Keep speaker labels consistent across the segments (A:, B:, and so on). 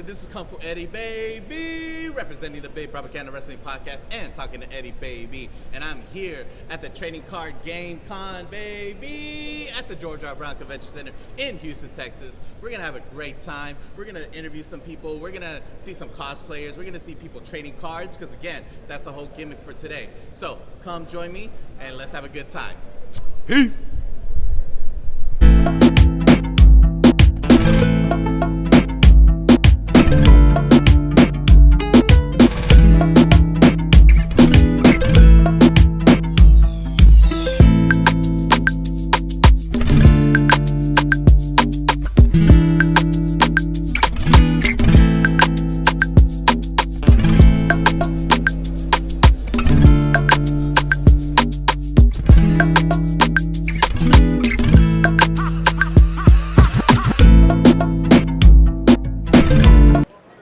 A: This is Kung Fu Eddy, baby, representing the Big Propaganda Wrestling Podcast and talking to Eddy, baby. And I'm here at the Trading Card Game Con, baby, at the George R. Brown Convention Center in Houston, Texas. We're going to have a great time. We're going to interview some people. We're going to see some cosplayers. We're going to see people trading cards because, again, that's the whole gimmick for today. So come join me and let's have a good time. Peace.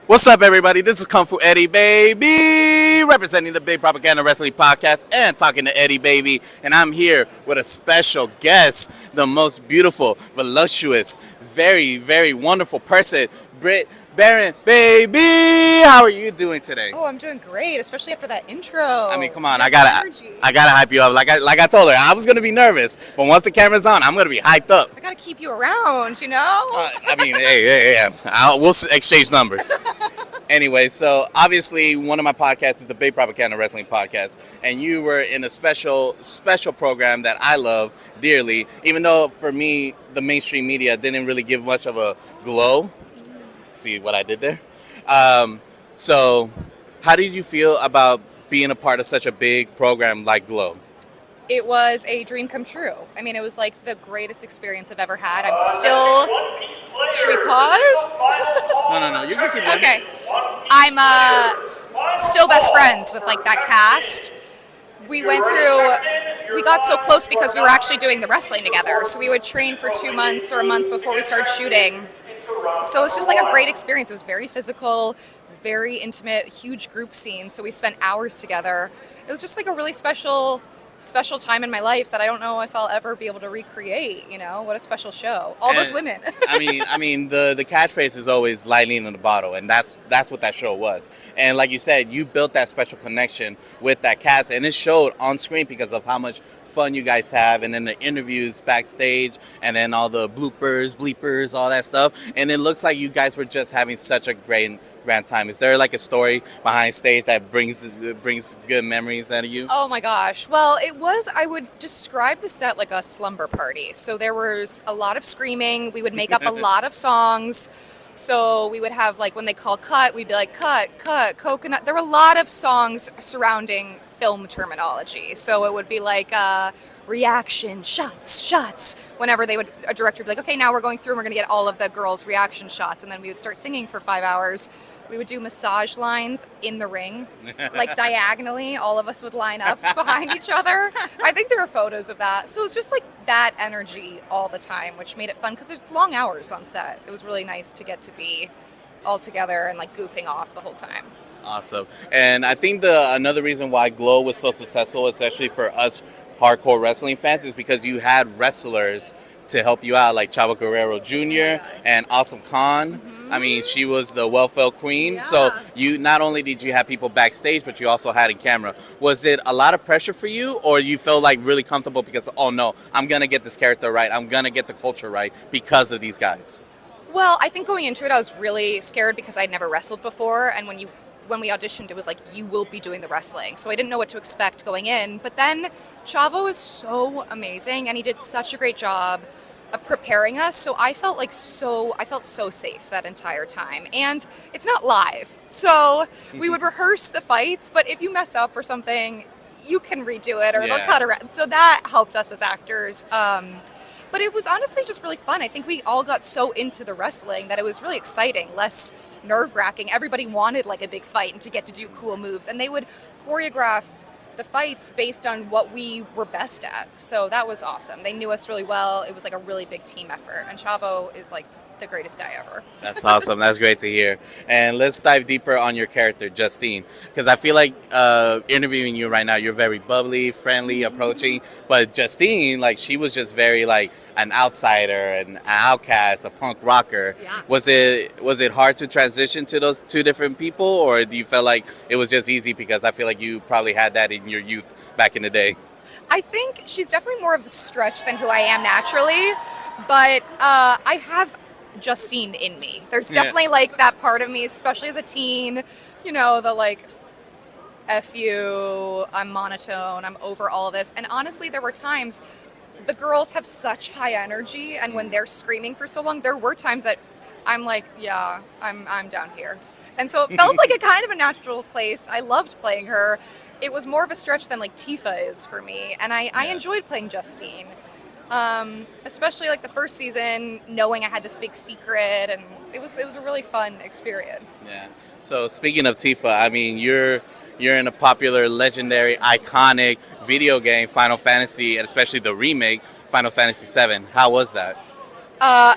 A: What's up, everybody? This is Kung Fu Eddy, baby, representing the Big Propaganda Wrestling Podcast and talking to Eddy, baby. And I'm here with a special guest, the most beautiful, voluptuous, very, very wonderful person, Britt Barron, baby. How are you doing today?
B: Oh, I'm doing great, especially after that intro.
A: I mean, come on, I gotta hype you up. Like I told her, I was gonna be nervous, but once the camera's on, I'm gonna be hyped up.
B: I gotta keep you around, you know.
A: I mean, hey, we'll exchange numbers. Anyway, so obviously one of my podcasts is the Big Propaganda Wrestling Podcast, and you were in a special program that I love dearly, even though for me the mainstream media didn't really give much of a glow. See what I did there? So how did you feel about being a part of such a big program like Glow?
B: It was a dream come true. I mean, it was like the greatest experience I've ever had. I'm still... Should we pause?
A: No. You can keep going.
B: Okay. I'm still best friends with like that cast. We got so close because we were actually doing the wrestling together. So we would train for 2 months or a month before we started shooting. So it was just like a great experience. It was very physical, it was very intimate, huge group scene. So we spent hours together. It was just like a really special time in my life that I don't know if I'll ever be able to recreate. You know, what a special show. All those women.
A: I mean, the catchphrase is always lightning in the bottle, and that's what that show was. And like you said, you built that special connection with that cast, and it showed on screen because of how much fun you guys have, and then the interviews backstage, and then all the bloopers, bleepers, all that stuff. And it looks like you guys were just having such a grand time. Is there like a story behind stage that brings good memories out of you?
B: Oh my gosh. Well, I would describe the set like a slumber party. So there was a lot of screaming. We would make up a lot of songs. So we would have, like, when they call cut, we'd be like, cut, coconut. There were a lot of songs surrounding film terminology. So it would be like reaction, shots. Whenever a director would be like, okay, now we're going through and we're going to get all of the girls' reaction shots. And then we would start singing for 5 hours. We would do massage lines in the ring, like diagonally. All of us would line up behind each other. I think there are photos of that. So it was just like that energy all the time, which made it fun because it's long hours on set. It was really nice to get to be all together and like goofing off the whole time.
A: Awesome. And I think another reason why Glow was so successful, especially for us hardcore wrestling fans, is because you had wrestlers to help you out, like Chavo Guerrero Jr. and Awesome Khan. Mm-hmm. I mean, she was the well-felt queen. Yeah. So you not only did you have people backstage, but you also had in camera. Was it a lot of pressure for you, or you felt like really comfortable because, oh no, I'm gonna get this character right, I'm gonna get the culture right because of these guys?
B: Well, I think going into it, I was really scared because I'd never wrestled before, and when we auditioned, it was like, you will be doing the wrestling. So I didn't know what to expect going in. But then Chavo is so amazing, and he did such a great job of preparing us. So I felt so safe that entire time. And it's not live. So we would rehearse the fights, but if you mess up or something, you can redo it or it'll cut around. So that helped us as actors. But it was honestly just really fun. I think we all got so into the wrestling that it was really exciting, less nerve-wracking. Everybody wanted like a big fight and to get to do cool moves, and they would choreograph the fights based on what we were best at. So that was awesome. They knew us really well. It was like a really big team effort, and Chavo is like the greatest guy ever.
A: That's awesome. That's great to hear. And let's dive deeper on your character, Justine, because I feel like interviewing you right now, you're very bubbly, friendly, approaching. But Justine, like, she was just very like an outsider, an outcast, a punk rocker.
B: Yeah.
A: Was it hard to transition to those two different people, or do you feel like it was just easy because I feel like you probably had that in your youth back in the day?
B: I think she's definitely more of a stretch than who I am naturally, but I have Justine in me. There's definitely like that part of me, especially as a teen, you know, the like, F you, I'm monotone, I'm over all this. And honestly, there were times the girls have such high energy, and when they're screaming for so long, there were times that I'm like, yeah, I'm down here. And so it felt like a kind of a natural place. I loved playing her. It was more of a stretch than like Tifa is for me, and I enjoyed playing Justine. Especially like the first season, knowing I had this big secret, and it was a really fun experience.
A: Yeah. So speaking of Tifa, I mean, you're in a popular, legendary, iconic video game, Final Fantasy, and especially the remake, Final Fantasy VII. How was that?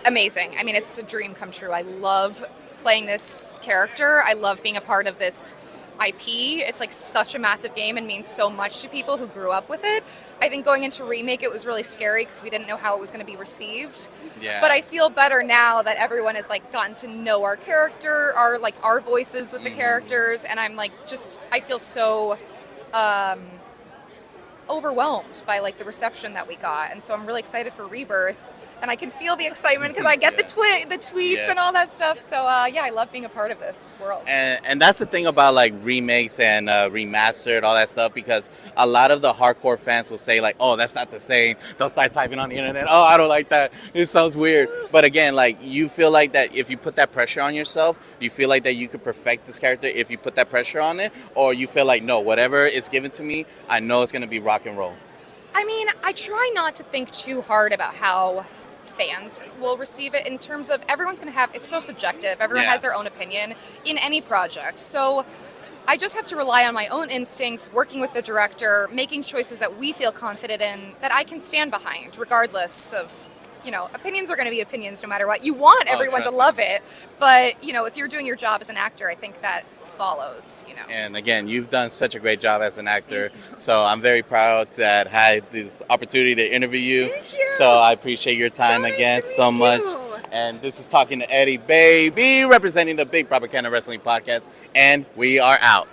B: Amazing. I mean, it's a dream come true. I love playing this character. I love being a part of this IP. It's like such a massive game and means so much to people who grew up with it. I think going into remake, it was really scary because we didn't know how it was going to be received.
A: Yeah.
B: But I feel better now that everyone has like gotten to know our character, our voices with the characters, and I'm like I feel so overwhelmed by like the reception that we got, and so I'm really excited for Rebirth. And I can feel the excitement because I get the tweets and all that stuff. So yeah, I love being a part of this world.
A: And that's the thing about like remakes and remastered, all that stuff, because a lot of the hardcore fans will say like, oh, that's not the same. They'll start typing on the internet, oh, I don't like that. It sounds weird. But again, like, you feel like that if you put that pressure on yourself, you feel like that you could perfect this character if you put that pressure on it, or you feel like, no, whatever is given to me, I know it's going to be rock and roll.
B: I mean, I try not to think too hard about how fans will receive it in terms of everyone's going to have, it's so subjective. Everyone has their own opinion in any project. So I just have to rely on my own instincts, working with the director, making choices that we feel confident in, that I can stand behind, regardless of, you know, opinions are going to be opinions no matter what. You want everyone to love it, but, you know, if you're doing your job as an actor, I think that follows, you know.
A: And again, you've done such a great job as an actor, so I'm very proud to have had this opportunity to interview you.
B: Thank you.
A: So I appreciate your time again so much. And this is Talking to Eddy, baby, representing the Big Propaganda Wrestling Podcast, and we are out.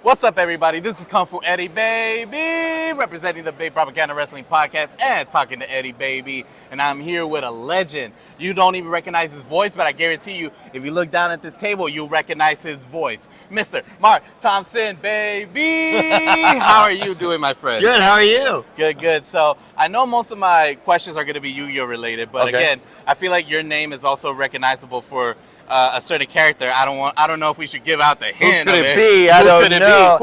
A: What's up, everybody? This is Kung Fu Eddy, baby, representing the Big Propaganda Wrestling Podcast and Talking to Eddy, baby. And I'm here with a legend. You don't even recognize his voice, but I guarantee you, if you look down at this table, you'll recognize his voice. Mr. Mark Thompson, baby. How are you doing, my friend?
C: Good, how are you?
A: Good, good. So I know most of my questions are going to be Yu-Gi-Oh related, but again, I feel like your name is also recognizable for a certain character. I don't know if we should give out the hint.
C: Who could
A: of
C: it
A: it.
C: be? I don't know.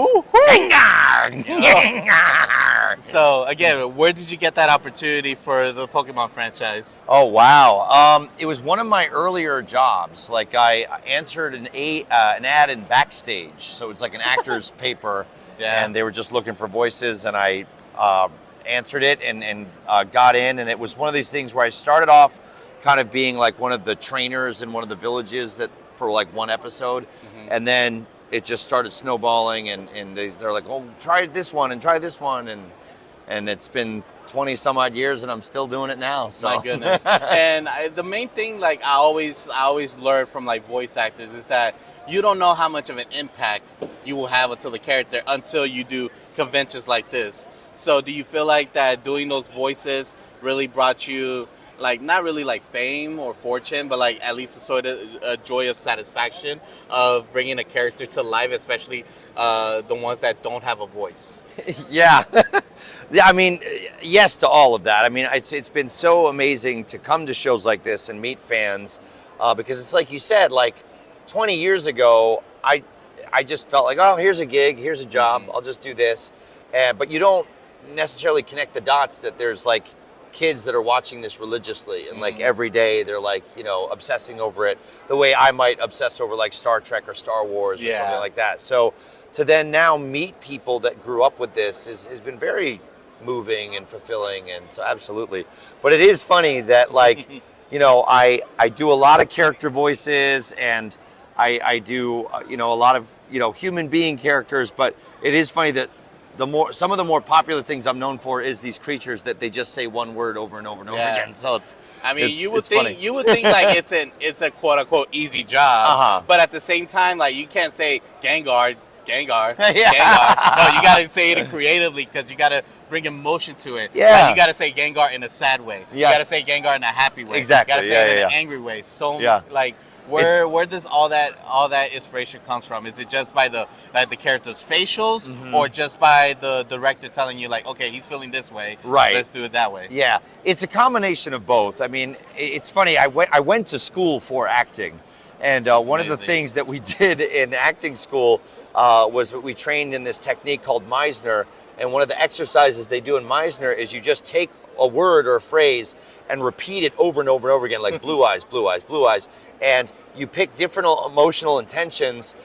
A: So again, where did you get that opportunity for the Pokemon franchise?
C: Oh wow! It was one of my earlier jobs. Like I answered an ad in Backstage, so it's like an actor's paper, and they were just looking for voices, and I answered it and got in, and it was one of these things where I started off kind of being like one of the trainers in one of the villages that for like one episode, and then it just started snowballing, and they're like, oh, try this one and try this one, and it's been 20 some odd years and I'm still doing it now. So.
A: My goodness. And the main thing, like I always learn from like voice actors, is that you don't know how much of an impact you will have until you do conventions like this. So do you feel like that doing those voices really brought you like not really like fame or fortune, but like at least a sort of a joy of satisfaction of bringing a character to life, especially the ones that don't have a voice.
C: Yeah. Yeah, I mean, yes to all of that. I mean, it's been so amazing to come to shows like this and meet fans because it's like you said, like 20 years ago, I just felt like, oh, here's a gig, here's a job, I'll just do this. But you don't necessarily connect the dots that there's like kids that are watching this religiously and like every day they're like, you know, obsessing over it the way I might obsess over like Star Trek or Star Wars or something like that. So to then now meet people that grew up with this has been very moving and fulfilling, and so absolutely. But it is funny that like, you know, I do a lot of character voices and I do, you know, a lot of, you know, human being characters, but it is funny that some of the more popular things I'm known for is these creatures that they just say one word over and over and over again. So it's,
A: I mean, you would
C: funny.
A: think like it's a quote unquote easy job, but at the same time, like you can't say Gengar, Gengar. No, you gotta say it creatively because you gotta bring emotion to it.
C: Yeah,
A: like, you gotta say Gengar in a sad way. You gotta say Gengar in a happy way.
C: Exactly.
A: You gotta say it in an angry way. So like. Where does all that inspiration comes from? Is it just by the characters' facials, or just by the director telling you like, okay, he's feeling this way,
C: right?
A: Let's do it that way.
C: Yeah, it's a combination of both. I mean, it's funny. I went to school for acting, and one of the things that we did in acting school was that we trained in this technique called Meisner. And one of the exercises they do in Meisner is you just take a word or a phrase and repeat it over and over and over again, like blue eyes, blue eyes, blue eyes. And you pick different emotional intentions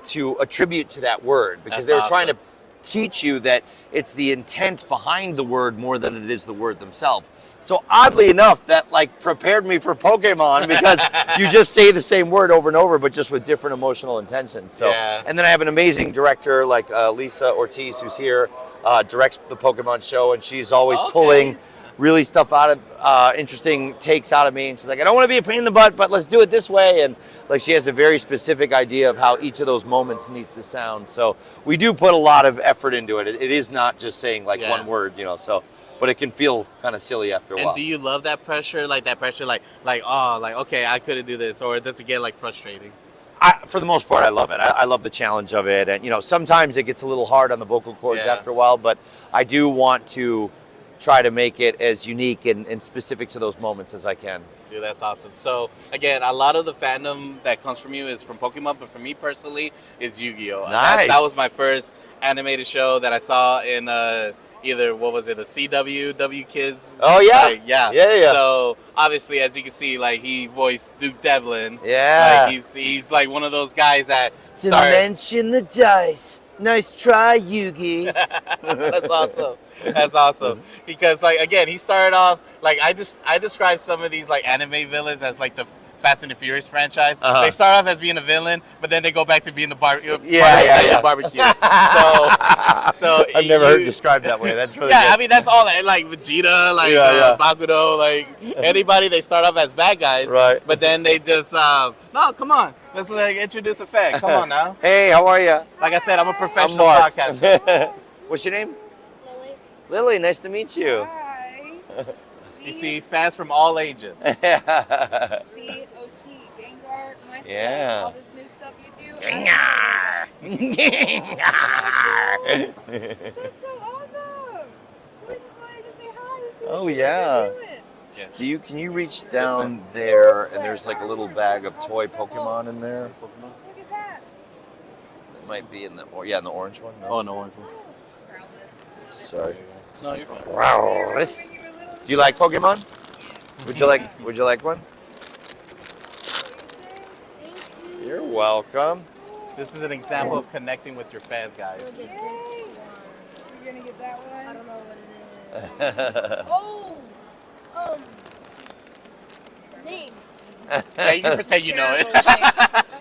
C: to attribute to that word because they're trying to teach you that it's the intent behind the word more than it is the word themselves. So oddly enough, that like prepared me for Pokemon because you just say the same word over and over, but just with different emotional intentions. So, and then I have an amazing director like Lisa Ortiz, who's here, directs the Pokemon show, and she's always pulling really stuff out of interesting takes out of me. And she's like, I don't want to be a pain in the butt, but let's do it this way. And like she has a very specific idea of how each of those moments needs to sound. So we do put a lot of effort into it. It is not just saying like one word, you know. So. But it can feel kind of silly after a while.
A: And do you love that pressure? Like oh, like okay, I couldn't do this, or does it get like frustrating?
C: For the most part, I love it. I love the challenge of it, and you know, sometimes it gets a little hard on the vocal cords after a while. But I do want to try to make it as unique and specific to those moments as I can.
A: Dude, that's awesome. So again, a lot of the fandom that comes from you is from Pokemon, but for me personally, is Yu-Gi-Oh.
C: Nice.
A: That was my first animated show that I saw in either, what was it, a W Kids?
C: Oh, yeah.
A: Like, yeah. So, obviously, as you can see, like, he voiced Duke Devlin.
C: Yeah.
A: Like, he's like one of those guys that
C: Dimension the dice. Nice try, Yugi.
A: That's awesome. That's awesome. Because, like, again, he started off, like, I describe some of these, like, anime villains as, like, the Fast and the Furious franchise. They start off as being a villain, but then they go back to being the barbecue. So
C: I've never heard it described that way. That's really good.
A: I mean, that's all. Like Vegeta, like Bakudo, like anybody. They start off as bad guys,
C: right?
A: But then they just no, come on. Let's like introduce a fact. Come on now.
C: Hey, how are you?
A: Like I said, I'm a professional podcaster.
C: What's your name?
D: Lily.
C: Lily, nice to meet you.
D: Hi.
A: You see, fans from all ages.
D: See, OG, Gengar, myself, all this new stuff you do.
C: Gengar.
D: That's so awesome. We just wanted to say hi and see
C: Oh,
D: what
C: yeah.
D: you're doing.
A: Yes.
C: Can you reach down there and there's like a little bag of toy Pokemon in there?
D: Look at that.
C: It might be in the in the orange one.
A: Oh, no orange one.
C: Sorry.
A: No, you're fine.
C: Do you like Pokemon? Would you like one?
D: Thank you.
C: You're welcome.
A: This is an example of connecting with your fans, guys.
D: Look at this one. You're gonna get that one? I don't know what it is. His name.
A: Yeah, you can pretend you know it.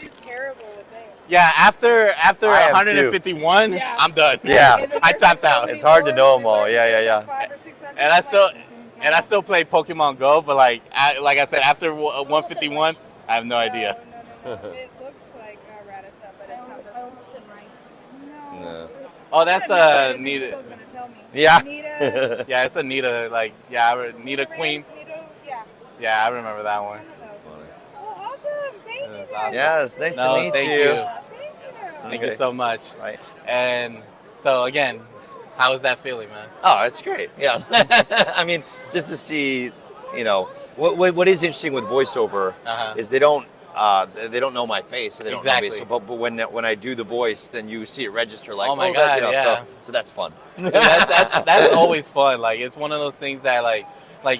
D: She's terrible with names.
A: Yeah, after
C: I am
A: 151,
D: too.
A: I'm done.
C: Yeah.
A: I tapped out.
C: It's hard to know them all. Yeah.
D: 500 or 600.
A: And I still play Pokemon Go, but like I said, after 151, I have no idea.
D: No. It looks like Rattata, but it's not purple.
B: almost said rice.
C: No.
A: Oh, that's Nita.
D: Gonna tell me.
C: Yeah.
D: Nita.
A: Yeah, it's a Nita. Like Nita Queen.
D: Nita, yeah.
A: Yeah, I remember that one.
D: Well, awesome. Thank you.
A: That's
D: Guys.
A: awesome.
C: Yes, nice
A: No,
C: to meet
A: thank
C: you.
A: you.
D: Thank you.
A: Thank you so much.
C: Right.
A: And so again, how was that feeling, man?
C: Oh, it's great. Yeah. I mean, just to see, you know, what is interesting with voiceover is they don't know my face, so they don't know me. So, but when I do the voice, then you see it register like,
A: Oh my God,
C: you know,
A: yeah.
C: so that's fun.
A: That's always fun. Like it's one of those things that like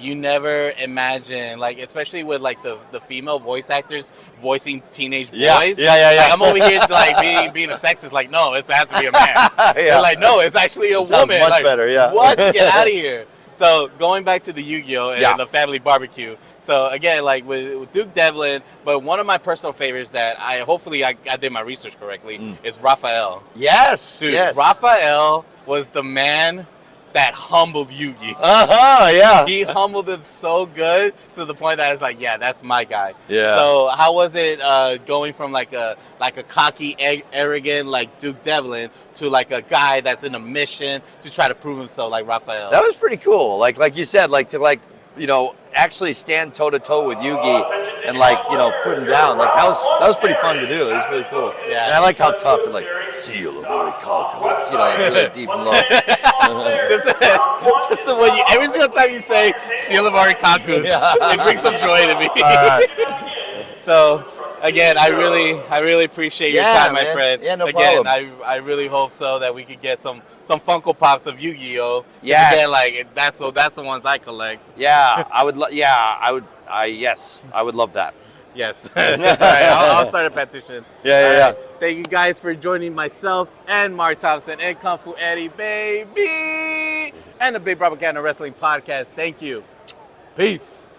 A: you never imagine, like especially with like the female voice actors voicing teenage boys.
C: Yeah.
A: Like, I'm over here like being a sexist. Like no, it has to be a man. They're like no, it's actually a woman.
C: Much
A: like
C: better. Yeah.
A: What? Get out of here. So going back to the Yu-Gi-Oh and the family barbecue. So again, like with Duke Devlin, but one of my personal favorites that I did my research correctly is Raphael.
C: Yes.
A: Dude,
C: yes.
A: Raphael was the man that humbled Yugi.
C: Yeah.
A: He humbled him so good to the point that it's like, yeah, that's my guy.
C: Yeah.
A: So how was it going from like a cocky, arrogant like Duke Devlin to like a guy that's in a mission to try to prove himself like Raphael?
C: That was pretty cool. Like you said, like to you know, actually stand toe to toe with Yugi and like, you know, put him down. Like that was pretty fun to do. It was really cool.
A: Yeah.
C: And I like how tough and like seal of very calculus, you know, it's really deep and low.
A: just the way every single time you say "Seal of Arikakus," it brings some joy to me. So again, I really appreciate your time, my friend.
C: Yeah, no
A: again,
C: problem.
A: I really hope so that we could get some Funko Pops of Yu-Gi-Oh.
C: Yes.
A: Again, like that's the ones I collect.
C: Yeah, I would. Yes, I would love that.
A: Yes, that's all right. I'll start a petition.
C: Yeah.
A: Thank you guys for joining myself and Mark Thompson and Kung Fu Eddie, baby, and the Big Propaganda Wrestling Podcast. Thank you. Peace.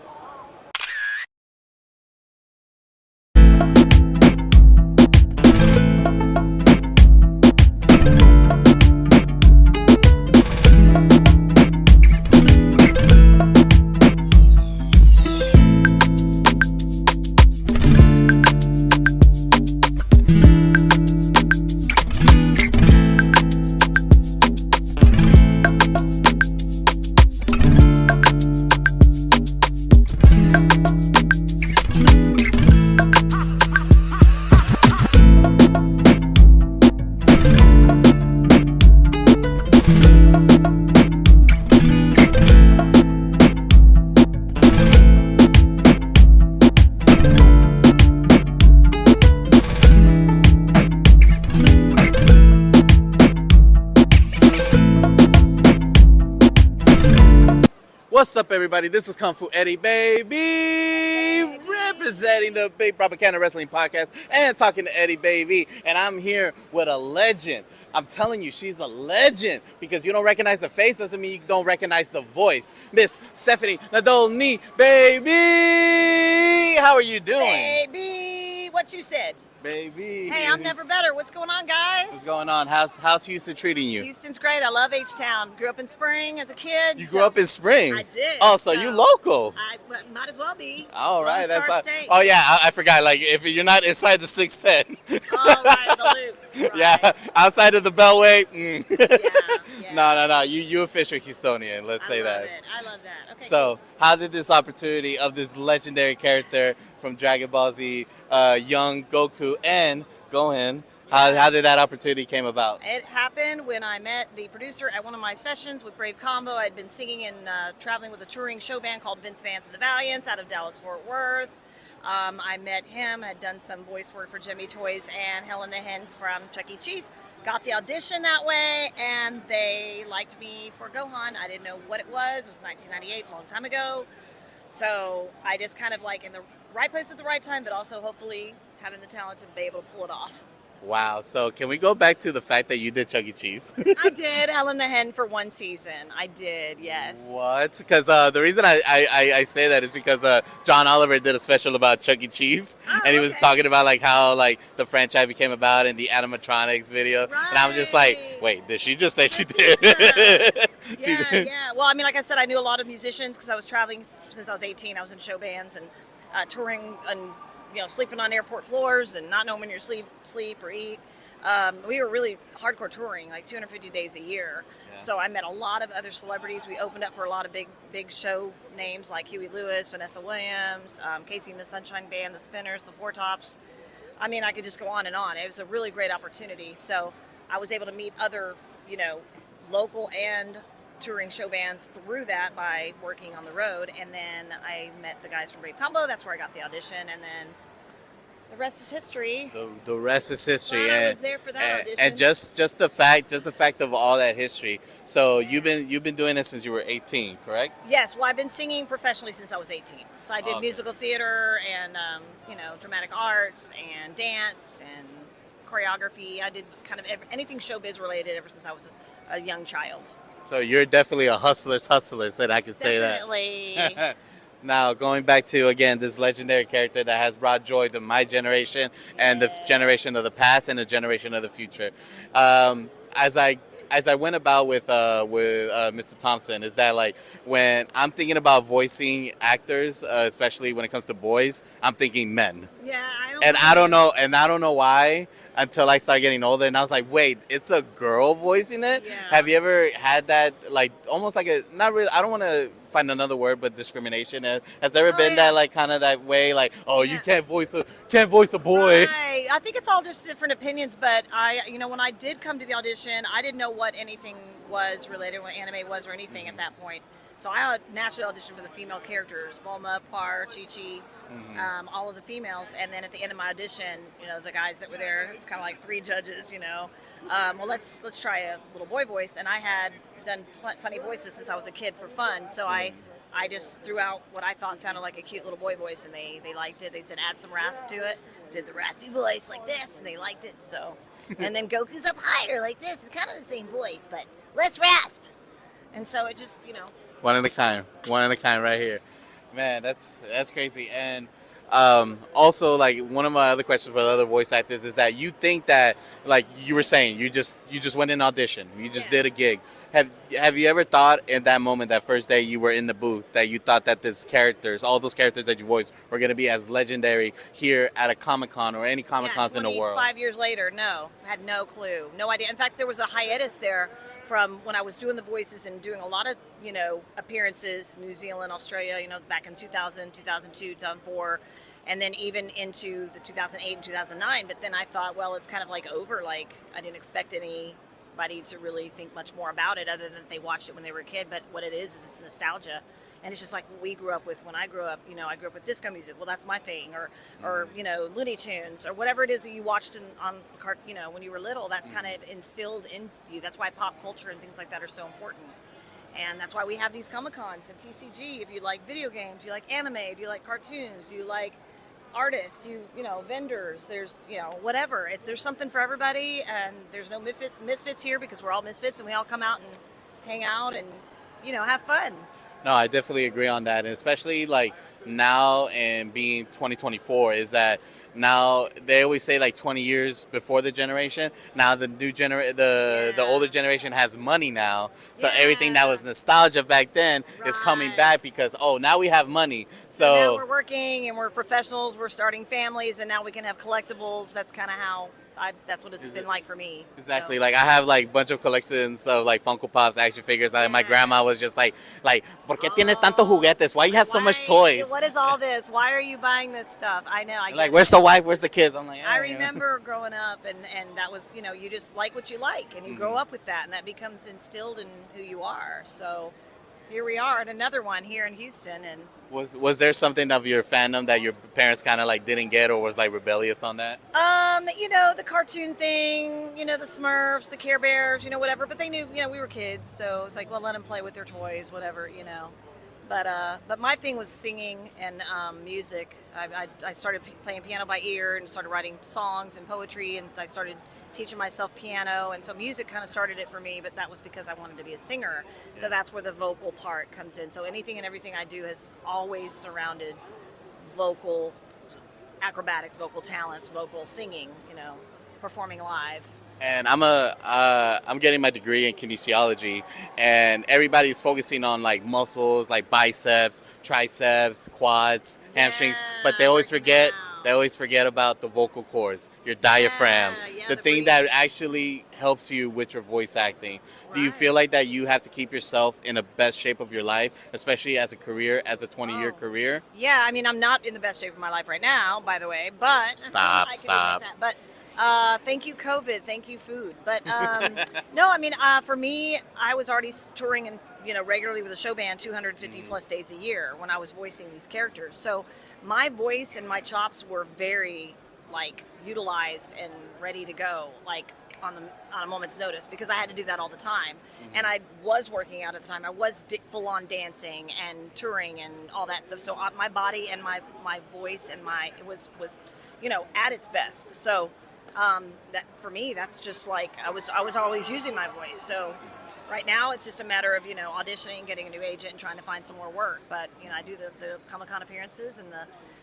A: What's up, everybody? This is Kung Fu Eddie, baby, representing the Big Propaganda Wrestling Podcast and talking to Eddie, baby. And I'm here with a legend. I'm telling you, she's a legend. Because you don't recognize the face doesn't mean you don't recognize the voice. Miss Stephanie Nadolny, baby. How are you doing?
E: Baby, what you said.
A: Baby.
E: Hey, I'm never better. What's going on, guys?
A: What's going on? How's Houston treating you?
E: Houston's great. I love H-Town. Grew up in Spring as a kid.
A: You grew up in Spring?
E: I did.
A: Oh, so you local.
E: I might as well be.
A: All right,
E: Lone Star
A: that's
E: State.
A: oh yeah, I forgot. Like if you're not inside the 610,
E: All right, the loop. Right.
A: yeah, outside of the Beltway.
E: Yeah.
A: No. You official Houstonian. Let's say that.
E: I love that. Okay.
A: So, how did this opportunity of this legendary character from Dragon Ball Z, young Goku and Gohan, how did that opportunity came about?
E: It happened when I met the producer at one of my sessions with Brave Combo. I'd been singing and traveling with a touring show band called Vince Vance and the Valiants out of Dallas-Fort Worth. I met him, had done some voice work for Jimmy Toys and Helen the Hen from Chuck E. Cheese. Got the audition that way, and they liked me for Gohan. I didn't know what it was. It was 1998, a long time ago. So I just kind of like in the right place at the right time, but also hopefully having the talent to be able to pull it off.
A: Wow. So can we go back to the fact that you did Chuck E. Cheese?
E: I did Helen the Hen for one season. I did, yes.
A: What? Because the reason I say that is because John Oliver did a special about Chuck E. Cheese, and he was talking about like how like the franchise became about and the animatronics video, and I was just like, wait, did she just say she did?
E: Yeah. Well, I mean, like I said, I knew a lot of musicians because I was traveling since I was 18. I was in show bands and touring and sleeping on airport floors and not knowing when you're sleep or eat. We were really hardcore touring, like 250 days a year. Yeah. So I met a lot of other celebrities. We opened up for a lot of big show names like Huey Lewis, Vanessa Williams, Casey and the Sunshine Band, the Spinners, the Four Tops. I mean, I could just go on and on. It was a really great opportunity. So I was able to meet other, local and touring show bands through that by working on the road. And then I met the guys from Brave Combo. That's where I got the audition. And then the rest is history.
A: The rest is history.
E: Glad I was there for that audition.
A: And just the fact of all that history. So you've been doing this since you were 18, correct?
E: Yes. Well, I've been singing professionally since I was 18. So I did musical theater and dramatic arts and dance and choreography. I did kind of anything showbiz related ever since I was a young child.
A: So you're definitely a hustler's hustler, so I can say that.
E: Definitely.
A: Now, going back to, again, this legendary character that has brought joy to my generation and the generation of the past and the generation of the future. As I went about with Mr. Thompson, is that like when I'm thinking about voicing actors, especially when it comes to boys, I'm thinking men.
E: Yeah,
A: I don't know why until I started getting older, and I was like, wait, it's a girl voicing it?
E: Yeah.
A: Have you ever had that, like, almost like a, not really, I don't want to find another word, but discrimination? Has there ever been that, like, kind of that way, like, you can't voice a boy?
E: Right. I think it's all just different opinions, but when I did come to the audition, I didn't know what anything was related, what anime was or anything at that point. So I naturally auditioned for the female characters, Bulma, Par, Chi-Chi, all of the females. And then at the end of my audition, the guys that were there, it's kind of like three judges, well, let's try a little boy voice. And I had done funny voices since I was a kid for fun. So I just threw out what I thought sounded like a cute little boy voice, and they liked it. They said add some rasp to it. Did the raspy voice like this, and they liked it. So, and then Goku's up higher like this. It's kind of the same voice, but less rasp. And so it just,
A: One of a kind right here. Man, that's crazy. And also, like, one of my other questions for the other voice actors is that you think that, like you were saying, you just went in audition, you just did a gig. Have you ever thought in that moment, that first day you were in the booth, that you thought that all those characters that you voiced were going to be as legendary here at a Comic-Con or any Comic-Cons in the world?
E: 5 years later, no. I had no clue. No idea. In fact, there was a hiatus there from when I was doing the voices and doing a lot of, appearances, New Zealand, Australia, back in 2000, 2002, 2004, and then even into the 2008 and 2009. But then I thought, well, it's kind of like over. Like, I didn't expect anybody to really think much more about it other than they watched it when they were a kid. But what it is it's nostalgia. And it's just like what we grew up with. When I grew up, I grew up with disco music. Well, that's my thing. Or Looney Tunes, or whatever it is that you watched when you were little. That's kind of instilled in you. That's why pop culture and things like that are so important. And that's why we have these Comic-Cons and TCG. If you like video games, you like anime, do you like cartoons, do you like artists, vendors, there's, whatever. There's something for everybody, and there's no misfits here because we're all misfits, and we all come out and hang out and, have fun.
A: No, I definitely agree on that. And especially like now and being 2024 is that now they always say like 20 years before the generation. Now the new the older generation has money now. So everything that was nostalgia back then is coming back because, now we have money. So
E: now we're working and we're professionals. We're starting families, and now we can have collectibles. That's kind of how that's what it's been like for me.
A: Exactly.
E: So.
A: Like I have like a bunch of collections of like Funko Pops, action figures. My grandma was just like, ¿por qué tienes tantos juguetes? Why you have so much toys?
E: What is all this? Why are you buying this stuff? I know.
A: Like, where's the wife? Where's the kids? I'm like,
E: I remember growing up, and that was, you just like what you like, and you grow up with that, and that becomes instilled in who you are. So here we are at another one here in Houston. And
A: was there something of your fandom that your parents kind of like didn't get, or was like rebellious on that?
E: The cartoon thing, the Smurfs, the Care Bears, whatever. But they knew, we were kids, so it's like, well, let them play with their toys, whatever, But my thing was singing and music. I started playing piano by ear and started writing songs and poetry, and I started teaching myself piano, and so music kind of started it for me, but that was because I wanted to be a singer. So that's where the vocal part comes in. So anything and everything I do has always surrounded vocal acrobatics, vocal talents, vocal singing, performing live. So.
A: And I'm getting my degree in kinesiology, and everybody's focusing on like muscles, like biceps, triceps, quads, hamstrings, but they always forget they always forget about the vocal cords, your diaphragm,
E: Yeah,
A: the
E: the
A: thing that
E: breathing.
A: actually helps you with your voice acting. Do you
E: Right.
A: feel like that you have to keep yourself in the best shape of your life, especially as a career, as a 20-year
E: Oh.
A: career?
E: Yeah, I mean, I'm not in the best shape of my life right now, by the way, but
A: Stop,
E: I can
A: stop.
E: admit that. But thank you, COVID. Thank you, food. But no, I mean, for me, I was already touring and regularly with a show band 250 plus days a year when I was voicing these characters. So my voice and my chops were very like utilized and ready to go, like on a moment's notice, because I had to do that all the time. And I was working out at the time. I was full on dancing and touring and all that stuff. So my body and my voice and it was at its best. So that for me, that's just like I was always using my voice. So right now it's just a matter of auditioning, getting a new agent, and trying to find some more work. But I do the Comic-Con appearances, and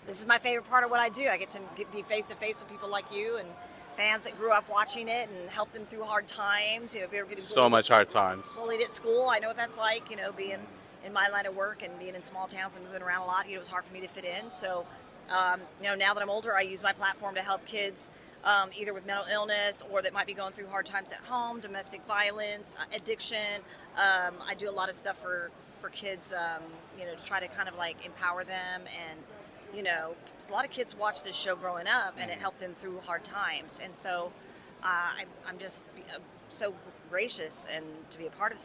E: this is my favorite part of what I do. I get to be face to face with people like you and fans that grew up watching it and help them through hard times. If you're getting
A: So much hard times.
E: bullied at school, I know what that's like. Being in my line of work and being in small towns and moving around a lot, it was hard for me to fit in. So, now that I'm older, I use my platform to help kids either with mental illness or that might be going through hard times at home, domestic violence, addiction. I do a lot of stuff for kids, to try to kind of like empower them. And a lot of kids watch this show growing up, and it helped them through hard times. And so I'm just so gracious and to be a part of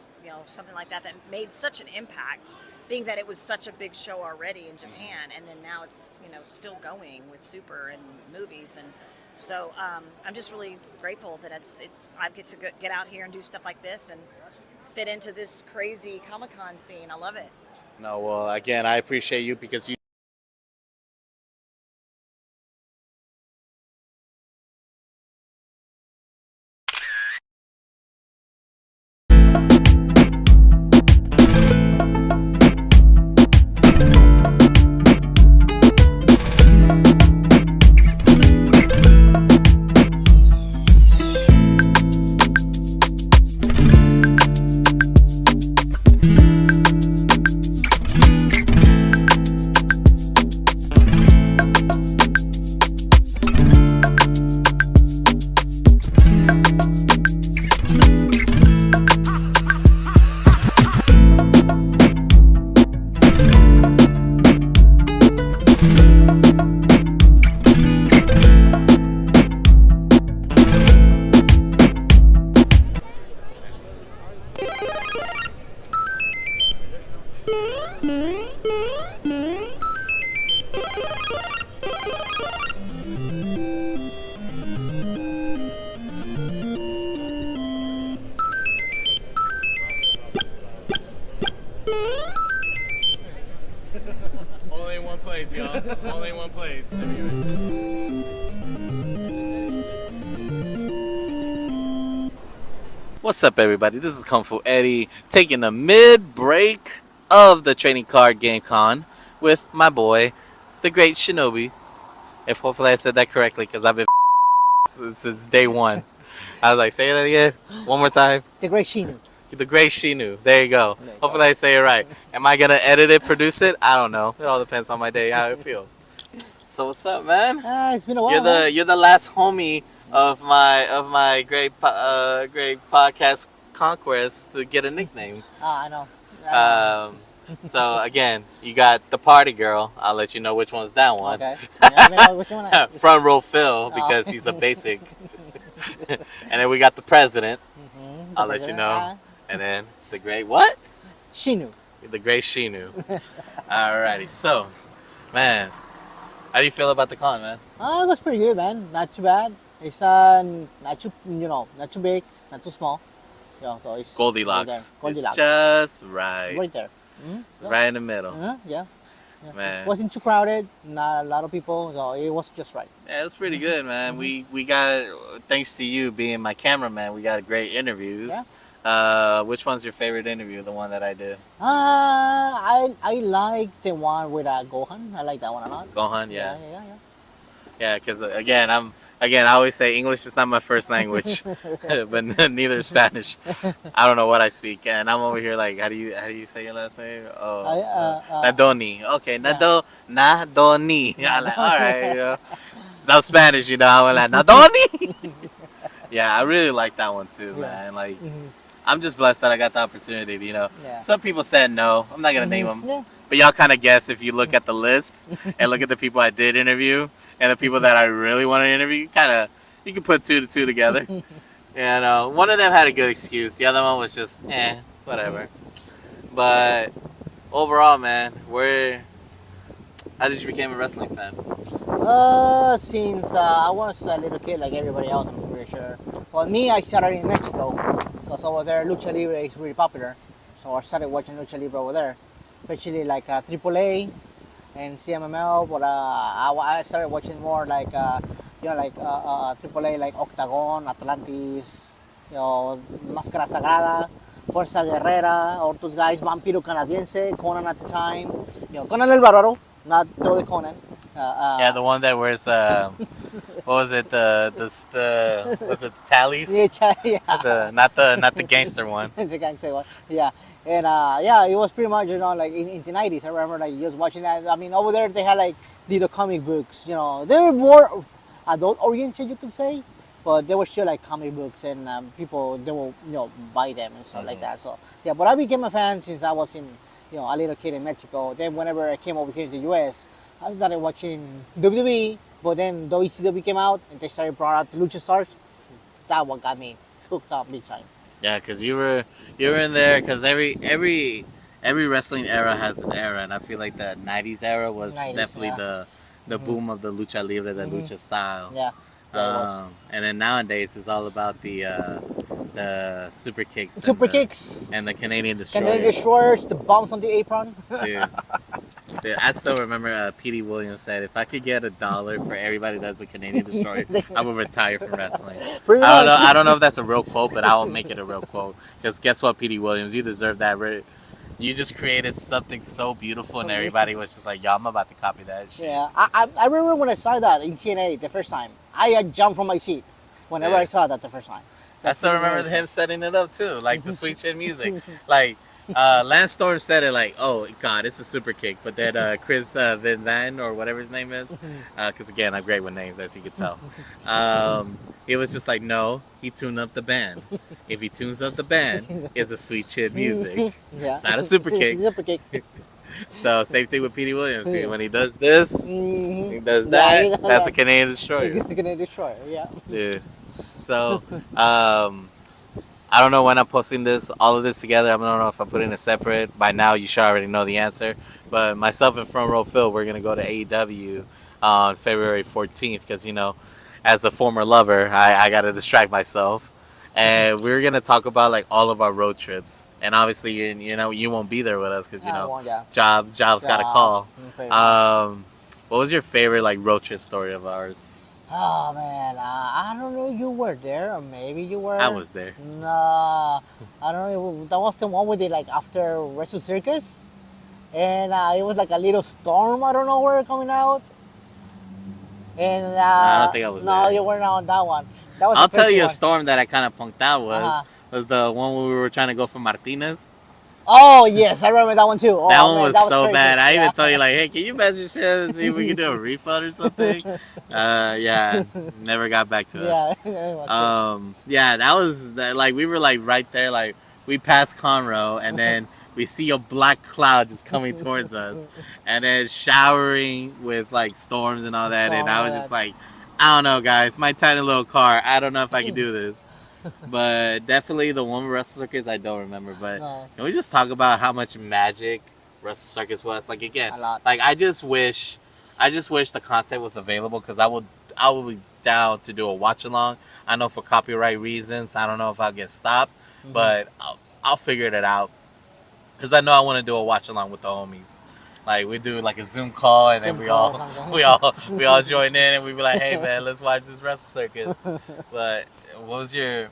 E: something like that made such an impact, being that it was such a big show already in Japan, and then now it's still going with Super and movies. And so I'm just really grateful that I get to get out here and do stuff like this and fit into this crazy Comic-Con scene. I love it.
A: No, well, again, I appreciate you because you. Only in one place, y'all. Only in one place. What's up, everybody? This is Kung Fu Eddie taking a mid-break of the Trading Card Game Con with my boy, the Great Shinobi. If hopefully I said that correctly, because I've been since day one. I was like, say that again, one more time.
F: The Great Shinu.
A: The Great Shinu. There you go.
F: There you
A: Hopefully I say it right. Am I gonna edit it, produce it? I don't know. It all depends on my day, how I feel. So what's up, man?
F: It's been a while.
A: You're the last homie of my great podcast conquest to get a nickname.
F: I know.
A: So again, you got the party girl. I'll let you know which one's that one.
F: Okay. Yeah, I know which one
A: Front row Phil because he's a basic. And then we got the president. I'll let you know. And then the great what?
F: Shinu.
A: The great Shinu. Alrighty. So, man, how do you feel about the con, man?
F: It was pretty good, man. Not too bad. It's not too not too big, not too small. So it's
A: Goldilocks.
F: right there. Goldilocks.
A: It's just right.
F: Right there. Yeah.
A: Right in the middle.
F: Yeah.
A: Man.
F: It wasn't too crowded. Not a lot of people. So it was just right.
A: Yeah, it was pretty good, man. We got, thanks to you being my cameraman, we got great interviews. Which one's your favorite interview? The one that I did?
F: I like the one with Gohan. I like that one a lot.
A: Gohan, yeah. Yeah, because I always say English is not my first language, but neither is Spanish. I don't know what I speak, and I'm over here like, how do you say your last name? Nadoni. Okay, Nadoni. I'm like, all right, that's Spanish, I'm like Nadoni. Yeah, I really like that one too, man. Like, I'm just blessed that I got the opportunity.
F: Yeah.
A: Some people said no. I'm not gonna name them,
F: Yeah.
A: but y'all kind of guess if you look at the list and look at the people I did interview and the people that I really want to interview. You can put 2 to 2 together. And one of them had a good excuse. The other one was just whatever. But overall, man, how did you become a wrestling fan?
F: Since I was a little kid, like everybody else, I'm pretty sure. For me, I started in Mexico because over there, lucha libre is really popular. So I started watching lucha libre over there, especially like AAA and CMML. But I started watching more like AAA, like Octagon, Atlantis, Máscara Sagrada, Fuerza Guerrera, or those guys, Vampiro Canadiense, Conan at the time, Conan el Bárbaro, not throw the Conan.
A: Yeah, the one that wears what was it? Was it the tallies?
F: Yeah.
A: Not the gangster one.
F: The gangster one. Yeah. And it was pretty much like in the 90s. I remember like just watching that. I mean, over there they had like little comic books. They were more adult oriented, you could say, but they were still like comic books, and people they will buy them and stuff like that. So yeah, but I became a fan since I was in a little kid in Mexico. Then whenever I came over here to the US, I started watching WWE, but then WCW came out and they started brought out the Lucha Stars. That one got me hooked up big time.
A: Yeah, because you were in there because every wrestling era has an era, and I feel like the '90s era was
F: 90s,
A: definitely the boom of the lucha libre, the lucha style.
F: Yeah.
A: And then nowadays it's all about the super kicks, and the Canadian Destroyer.
F: Canadian Destroyers, the bombs on the apron.
A: Dude, I still remember Petey Williams said, if I could get $1 for everybody that's a Canadian Destroyer, I would retire from wrestling. I don't know if that's a real quote, but I will make it a real quote. Because guess what, Petey Williams, you deserve that. You just created something so beautiful, and everybody was just like, yo, I'm about to copy that shit.
F: Yeah, I remember when I saw that in TNA the first time. I jumped from my seat whenever I saw that the first time.
A: I still remember him setting it up too, like the sweet chin music. Like Lance Storm said it like, oh God, it's a super kick. But then Chris Van or whatever his name is, because again, I'm great with names, as you can tell. It was just like, no, he tuned up the band. If he tunes up the band, it's a sweet chin music.
F: Yeah.
A: It's not a super kick.
F: Super kick.
A: So same thing with Petey Williams. When he does this, he does that. That's a Canadian Destroyer.
F: Canadian Destroyer, yeah.
A: Yeah. So, I don't know when I'm posting all of this together. I don't know if I'm putting it separate. By now, you should already know the answer. But myself and Front Row Phil, we're going to go to AEW on February 14th because, as a former lover, I got to distract myself. And we're going to talk about, like, all of our road trips. And obviously, you won't be there with us because, Job's got a call. What was your favorite, like, road trip story of ours?
F: Oh man, I don't know if you were there or maybe you were.
A: I was there.
F: No, I don't know. That was the one we did like after Wrestle Circus, and it was like a little storm out of nowhere coming out. And
A: I don't think I was there.
F: No, you weren't on that one. That was
A: I'll tell you
F: one.
A: a storm that I kind of punked out was the one when we were trying to go from Martinez.
F: Oh yes, I remember that one too. Oh,
A: that one was so
F: crazy.
A: bad. I even told you like, hey, can you message shit and see if we can do a refund or something? Yeah, never got back to us. Yeah, that was like we were like right there, like we passed Conroe, and then we see a black cloud just coming towards us, and then showering with like storms and all that, and I was just like, I don't know, guys, my tiny little car, I don't know if I can do this. But definitely the one with Wrestle Circus I don't remember. But can we just talk about how much magic Wrestle Circus was? Like again, like I just wish the content was available because I would be down to do a watch along. I know for copyright reasons, I don't know if I'll get stopped, but I'll figure it out because I know I want to do a watch along with the homies. Like we do like a Zoom call and then we all join in and we be like, hey man, let's watch this Wrestle Circus. But what's your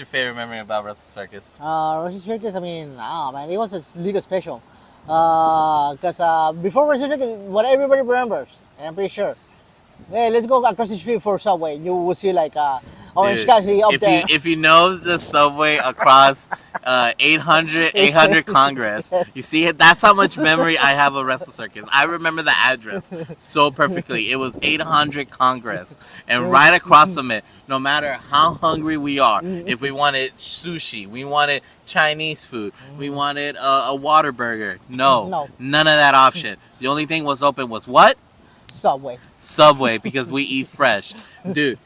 A: favorite memory about Wrestle Circus?
F: Wrestle Circus, I mean, man, it was a little special. Because before Wrestle Circus, what everybody remembers, and I'm pretty sure, Hey, let's go across the street for Subway. You will see like Orange
A: Dude,
F: Cassidy up
A: if
F: there.
A: you if you know the subway across 800 Congress,
F: Yes.
A: you see it. That's how much memory I have of Wrestle Circus. I remember the address so perfectly. It was 800 Congress, and right across from it, no matter how hungry we are, if we wanted sushi, we wanted Chinese food, we wanted a water burger. No, none of that option. The only thing was open was what?
F: Subway.
A: Subway, because we eat fresh, dude.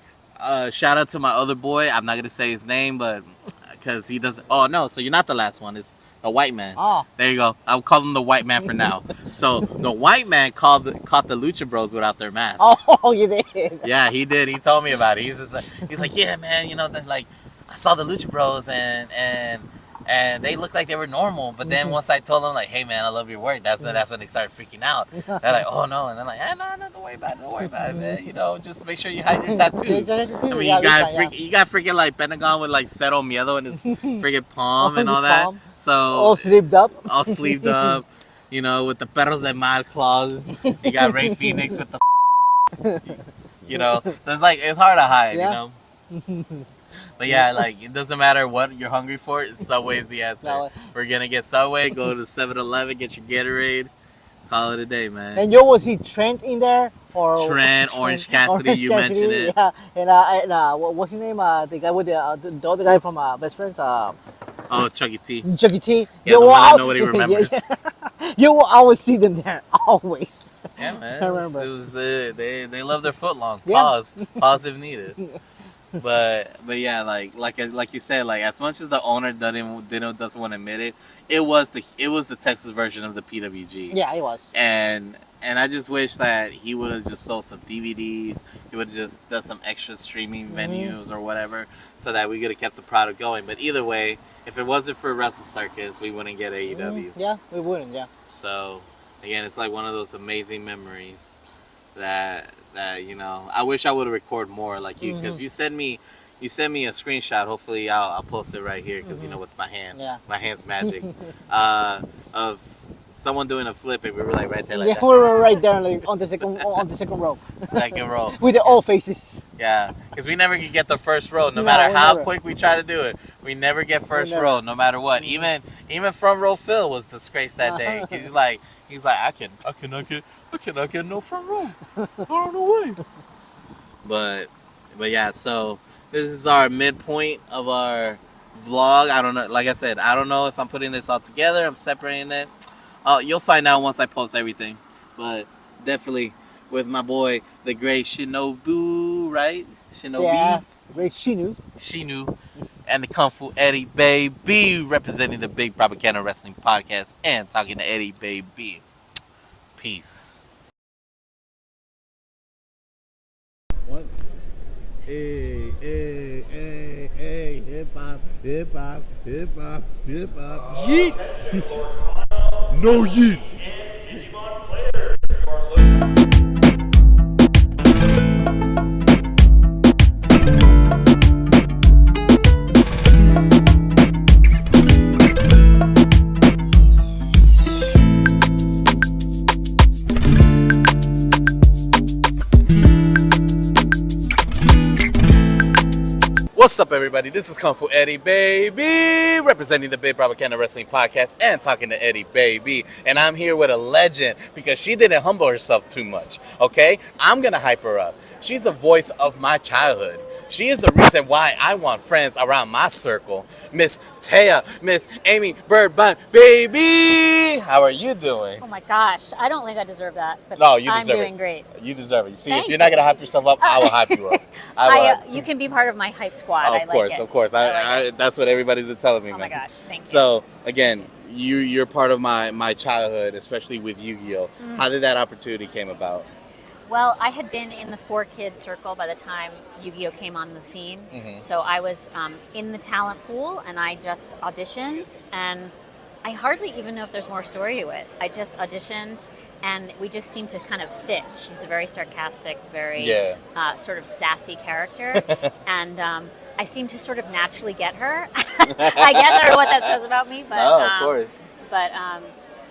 A: Shout out to my other boy. I'm not gonna say his name, but because he doesn't. Oh no, so you're not the last one. It's a white man.
F: Oh.
A: There you go. I'll call him the white man for now. So the white man caught the Lucha Bros without their mask.
F: Oh, you did.
A: Yeah, he did. He told me about it. He's like, yeah, man. You know, like I saw the Lucha Bros and they looked like they were normal. But then once I told them like, hey man, I love your work, that's when they started freaking out. They're like, oh no, and I'm like, no, don't worry about it, man. You know, just make sure you hide your tattoos. I mean, you got freaking like Pentagon with like Cero Miedo in his freaking palm and all that.
F: Palm.
A: So
F: All sleeved up.
A: all sleeved up. You know, with the Perros de Mal claws. You got Ray Phoenix with the. You know, so it's hard to hide.
F: Yeah.
A: You know. But yeah, like it doesn't matter what you're hungry for. Subway is the answer.
F: Subway.
A: We're gonna get Subway. Go to 7-Eleven, get your Gatorade. Call it a day, man.
F: And you will see Trent in there or
A: Orange Cassidy. You mentioned it.
F: Yeah, and what's his name? The guy with the other guy from Best Friends.
A: Oh, Chucky T.
F: Chucky T.
A: Yeah, the one that nobody remembers.
F: You will always see them there, always.
A: Yeah, man.
F: I remember.
A: It was, they love their foot long.
F: Yeah.
A: Pause if needed. But yeah, like you said, like as much as the owner doesn't want to admit it, it was the Texas version of the PWG.
F: Yeah, it was.
A: And I just wish that he would have just sold some DVDs. He would have just done some extra streaming venues or whatever, so that we could have kept the product going. But either way, if it wasn't for Wrestle Circus, we wouldn't get AEW.
F: Yeah, we wouldn't. Yeah.
A: So again, it's like one of those amazing memories that you know. I wish I would have recorded more like you, because you sent me a screenshot. Hopefully I'll post it right here, because you know, with my hand's magic, of someone doing a flip, and we were like right there, like
F: Yeah,
A: that.
F: we were right there, like on the second row.
A: Second row.
F: With the old faces.
A: Yeah, because we never could get the first row, no
F: No,
A: matter
F: we
A: how
F: never.
A: quick we try to do it. We never get first
F: never.
A: row, no matter what. Even front row Phil was disgraced that day. 'Cause he's like, I cannot get no front row. I don't know why. But yeah, so this is our midpoint of our vlog. I don't know. Like I said, I don't know if I'm putting this all together. I'm separating it. You'll find out once I post everything. But definitely with my boy, the great Shinobu, right? Shinobi.
F: Yeah, great Shinu.
A: Shinu, and the Kung Fu Eddy baby, representing the Big Propaganda Wrestling Podcast and talking to Eddy baby. Peace. What? Hey, hip hop, yeet! No yeet! What's up, everybody? This is Kung Fu Eddy baby, representing the Big Propaganda Wrestling Podcast and talking to Eddy baby. And I'm here with a legend because she didn't humble herself too much, okay? I'm gonna hype her up. She's the voice of my childhood. She is the reason why I want friends around my circle. Miss Taya, Miss Amy Birdbun, baby! How are you doing?
G: Oh my gosh, I don't think I deserve that. But
A: No, you
G: I'm
A: deserve
G: doing
A: it.
G: great.
A: You deserve it. You see,
G: Thank
A: if you're not gonna hype yourself up, I will hype you up.
G: You can be part of my hype squad.
A: Oh,
G: I
A: of course,
G: like it.
A: of course.
G: I like it.
A: That's what everybody's been telling me,
G: Oh
A: man.
G: my gosh, thank you.
A: So again, you're part of my childhood, especially with Yu-Gi-Oh. How did that opportunity came about?
G: Well, I had been in the 4Kids circle by the time Yu-Gi-Oh came on the scene. So I was in the talent pool, and I just auditioned, and I hardly even know if there's more story to it. I just auditioned, and we just seemed to kind of fit. She's a very sarcastic, very sort of sassy character, and I seemed to sort of naturally get her. I guess I don't know what that says about me, but
A: of course.
G: But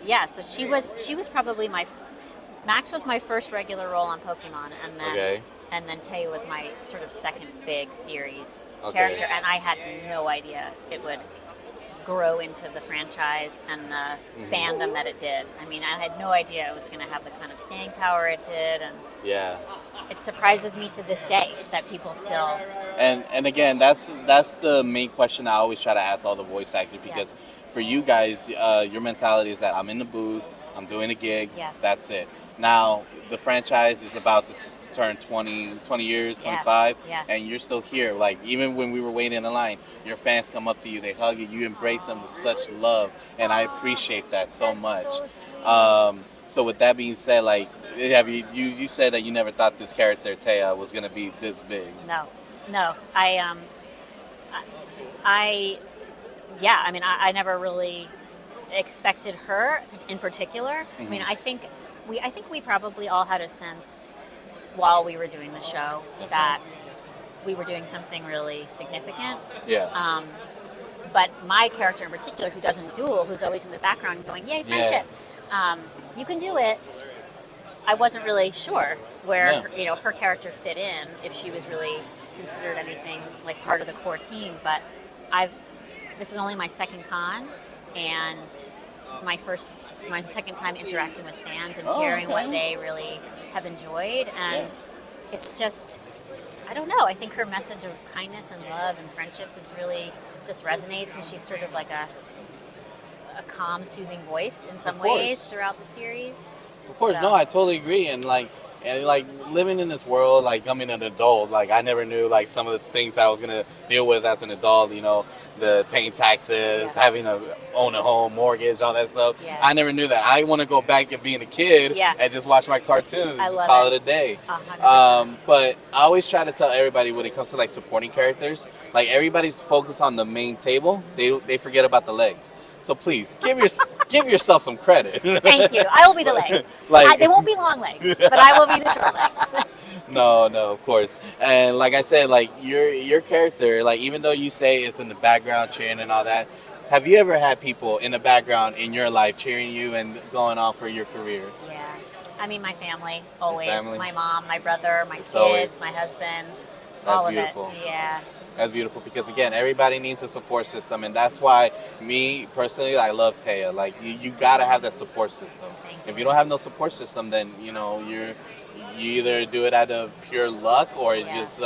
G: yeah, so she was probably Max was my first regular role on Pokemon, and then
A: Okay.
G: and then Taya was my sort of second big series
A: Okay.
G: character, and I had no idea it would grow into the franchise and the fandom that it did. I mean, I had no idea it was going to have the kind of staying power it did, and
A: Yeah.
G: it surprises me to this day that people still.
A: And again, that's the main question I always try to ask all the voice actors, because for you guys, your mentality is that I'm in the booth, I'm doing a gig,
G: Yeah.
A: that's it. Now the franchise is about to turn 20 years, 25,
G: Yeah.
A: and you're still here. Like, even when we were waiting in the line, your fans come up to you, they hug you, you embrace them with such love, and I appreciate that so much. So with that being said, like, have you said that you never thought this character Taya was gonna be this big?
G: No. I mean, I never really expected her in particular. I mean, I think we probably all had a sense while we were doing the show that we were doing something really significant.
A: Yeah.
G: But my character in particular, who doesn't duel, who's always in the background going, "Yay, friendship! You can do it." I wasn't really sure where her character fit in, if she was really considered anything like part of the core team. But this is only my second con, and my second time interacting with fans and hearing what they really have enjoyed, and it's just, I don't know, I think her message of kindness and love and friendship is really just resonates, and she's sort of like a calm, soothing voice in some ways throughout the series.
A: Of course, no, I totally agree. And like living in this world, like, I'm an adult, like, I never knew like some of the things that I was gonna deal with as an adult. You know, the paying taxes, having to own a home, mortgage, all that stuff.
G: Yeah.
A: I never knew that. I want to go back to being a kid and just watch my cartoons and just call it a day.
G: 100%.
A: But I always try to tell everybody when it comes to like supporting characters, like, everybody's focused on the main table. They forget about the legs. So please give yourself some credit.
G: Thank you. I will be the legs. They won't be long legs, but I will be the short legs.
A: No, of course. And like I said, like, your character, like, even though you say it's in the background cheering and all that, have you ever had people in the background in your life cheering you and going on for your career?
G: Yeah. I mean, my family, always.
A: family?
G: My mom, my brother, my kids,
A: always-
G: my husband.
A: That's
G: all of
A: beautiful.
G: it. Yeah.
A: That's beautiful, because again, everybody needs a support system, and that's why me personally, I love Taya. Like, you gotta have that support system. If you don't have no support system, then you either do it out of pure luck, or just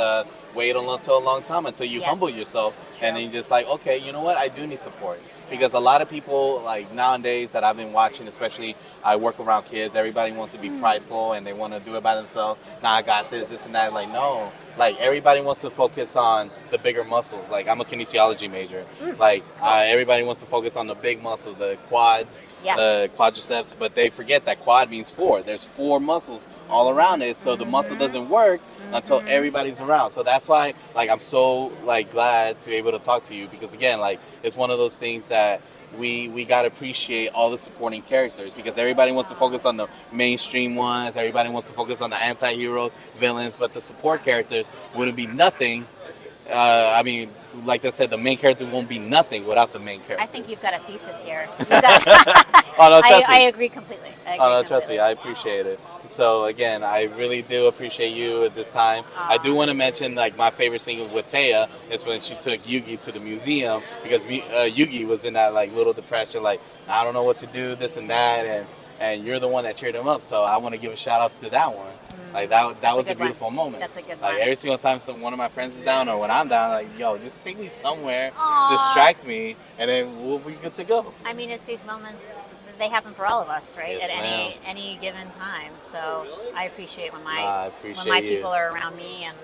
A: wait until a long time until you humble yourself, and then you're just like, okay, you know what, I do need support. Because a lot of people, like, nowadays that I've been watching, especially I work around kids, everybody wants to be prideful and they want to do it by themselves. Nah, I got this and that. Like, no. Like, everybody wants to focus on the bigger muscles. Like, I'm a kinesiology major. Like, everybody wants to focus on the big muscles, the quads, the quadriceps, but they forget that quad means 4. There's 4 muscles all around it, so the muscle doesn't work until everybody's around. So that's why, like, I'm so, like, glad to be able to talk to you, because again, like, it's one of those things that we gotta appreciate all the supporting characters, because everybody wants to focus on the mainstream ones, everybody wants to focus on the anti-hero villains, but the support characters wouldn't be nothing. I mean, like I said, the main character won't be nothing without the main character.
G: I think you've got a thesis here.
A: Oh, no, trust me.
G: I agree completely.
A: Trust me, I appreciate it. So again, I really do appreciate you at this time. I do want to mention, like, my favorite scene with Taya is when she took Yugi to the museum, because Yugi was in that, like, little depression, like, I don't know what to do, this and that, and you're the one that cheered him up. So I want to give a shout out to that one. Like, that was a beautiful moment.
G: That's a good one.
A: Like, every single time one of my friends is down, or when I'm down, like, yo, just take me somewhere,
G: Aww.
A: distract me, and then we'll be good to go.
G: I mean, it's these moments, they happen for all of us, right?
A: Yes,
G: At
A: ma'am.
G: any given time. So I appreciate when my
A: I appreciate
G: when my
A: you.
G: people are around me, and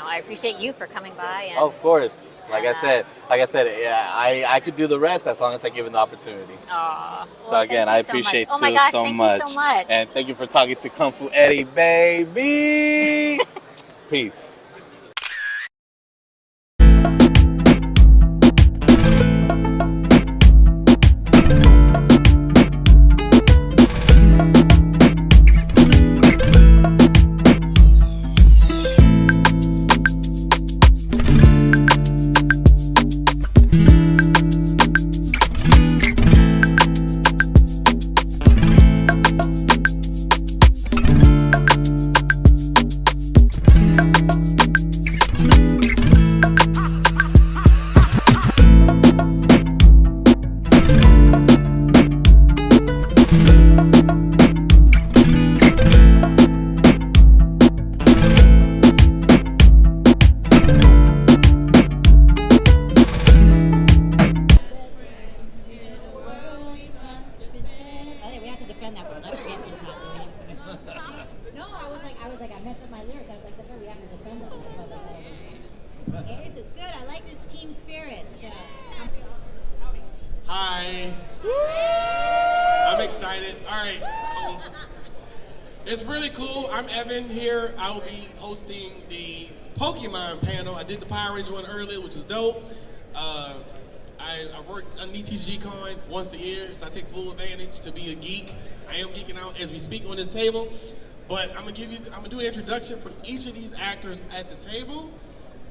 G: I appreciate you for coming by. And,
A: Of course, like I said, yeah, I could do the rest as long as I give it the opportunity.
G: Aw.
A: So again, I appreciate
G: so much.
A: so
G: Thank
A: much.
G: you so much.
A: And thank you for talking to Kung Fu Eddy, baby. Peace.
H: spirit. So.
I: Hi. I'm excited. All right. It's really cool. I'm Evan here. I will be hosting the Pokemon panel. I did the Power Ranger one earlier, which was dope. I work on ETG Con once a year, so I take full advantage to be a geek. I am geeking out as we speak on this table, but I'm gonna do an introduction from each of these actors at the table,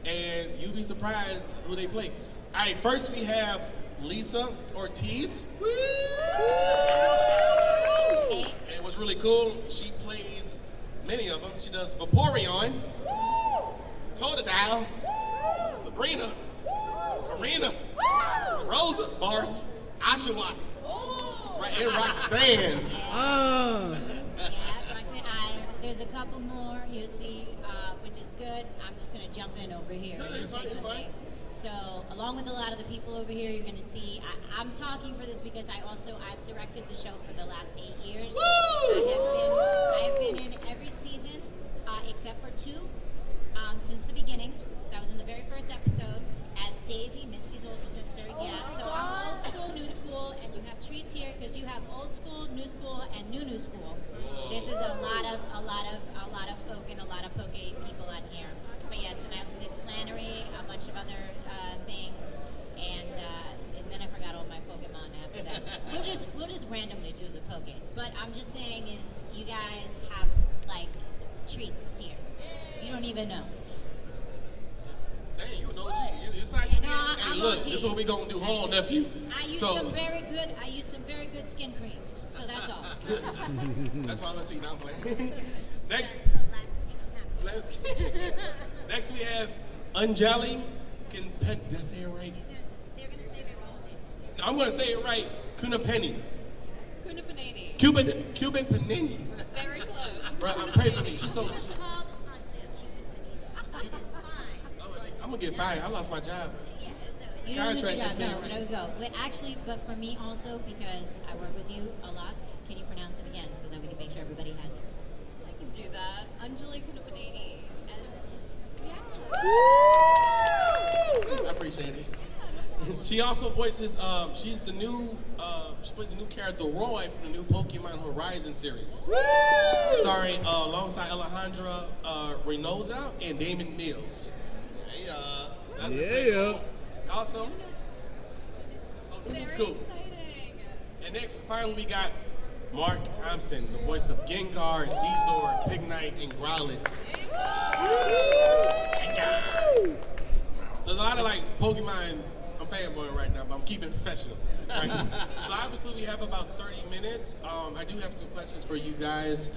I: and you'll be surprised who they play. All right, first we have Lisa Ortiz. And what's really cool, she plays many of them. She does Vaporeon, Totodile, Sabrina, Karina, Rosa, bars, Ashawa, right, and Roxanne.
H: Yeah, there's a couple more you'll see, which is good. I'm just going to jump in over here and just say something. So, along with a lot of the people over here, you're going to see, I'm talking for this because I've directed the show for the last 8 years. I have been in every season, except for 2, since the beginning. So I was in the very first episode as Daisy, Misty's older sister. Yeah, so I'm old school, new school, and you have treats here because you have old school, new school, and new school. This is a lot of folk and a lot of poke people on here. But yes, and I also did Flannery, a bunch of other things, and then I forgot all my Pokemon after that. We'll just randomly do the Pokés. But I'm just saying is you guys have like treats here. You don't even know.
I: Hey, you know what it's like. Hey, look, this is what we gonna do. Hold on, nephew.
H: I use some very good skin cream. So that's all.
I: That's my auntie. Now I'm playing. Next we have Anjali Did I say it right?
H: They're gonna say their own names.
I: I'm gonna say it right. Kunapenny.
D: Kunapanini.
I: Cuban Panini.
D: Very close.
I: Right, pray for me. She's so.
H: It's called Cuban Panini, which is fine.
I: I'm gonna get fired. I lost my job.
H: You don't lose your job. No, there we go. But for me also, because I work with you a lot, can you pronounce it again so that we can make sure everybody has it?
D: I can do that. Anjali Kunapanini. And
I: I appreciate it. She also voices. She's the new. She plays the new character Roy from the new Pokemon Horizon series, starring alongside Alejandra Reynosa and Damon Mills.
J: Yeah.
I: Also,
D: very
I: cool.
D: exciting.
I: And next, finally, we got Mark Thompson, the voice of Gengar, Caesar, Pignite, and Growlithe. So there's a lot of like Pokemon. I'm fanboying right now, but I'm keeping it professional. Right? So obviously, we have about 30 minutes. I do have some questions for you guys.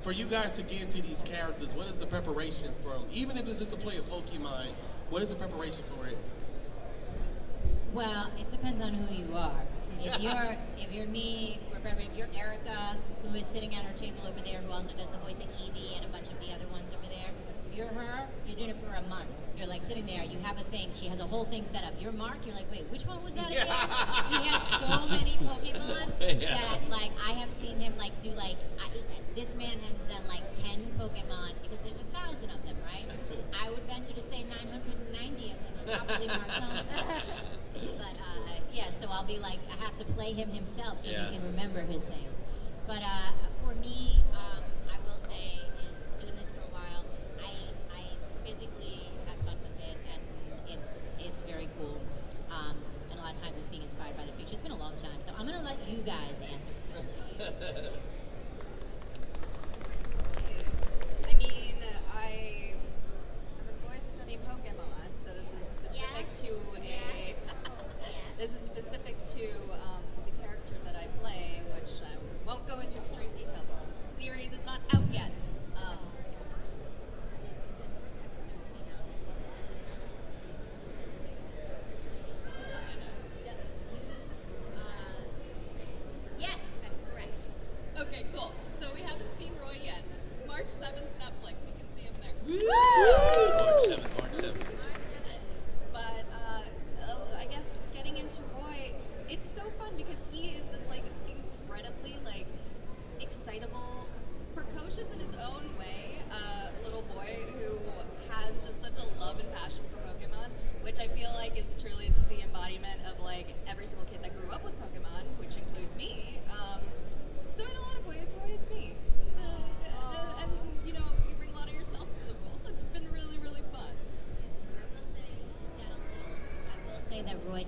I: For you guys to get into these characters, what is the preparation from? Even if it's just to play a Pokemon, what is the preparation for it?
H: Well, it depends on who you are. If you're me, if you're Erica, who is sitting at her table over there, who also does the voice of Evie and a bunch of the other ones over there, if you're her, you're doing it for a month. You're like sitting there, you have a thing, she has a whole thing set up. You're Mark, you're like, wait, which one was that again? He has so many Pokemon that like I have seen him like do like, this man has done like 10 Pokemon because there's 1,000 of them, right? I would venture to say 990 of them are probably Mark Thompson. But yeah, so I'll be like, I have to play him himself so he can remember his things. But for me, I will say is doing this for a while, I physically have fun with it, and it's very cool. And a lot of times it's being inspired by the future. It's been a long time, so I'm gonna let you guys answer, especially you.
D: I mean, I have voice study Pokemon, so this is specific to a. This is specific to the character that I play, which I won't go into extreme detail because the series is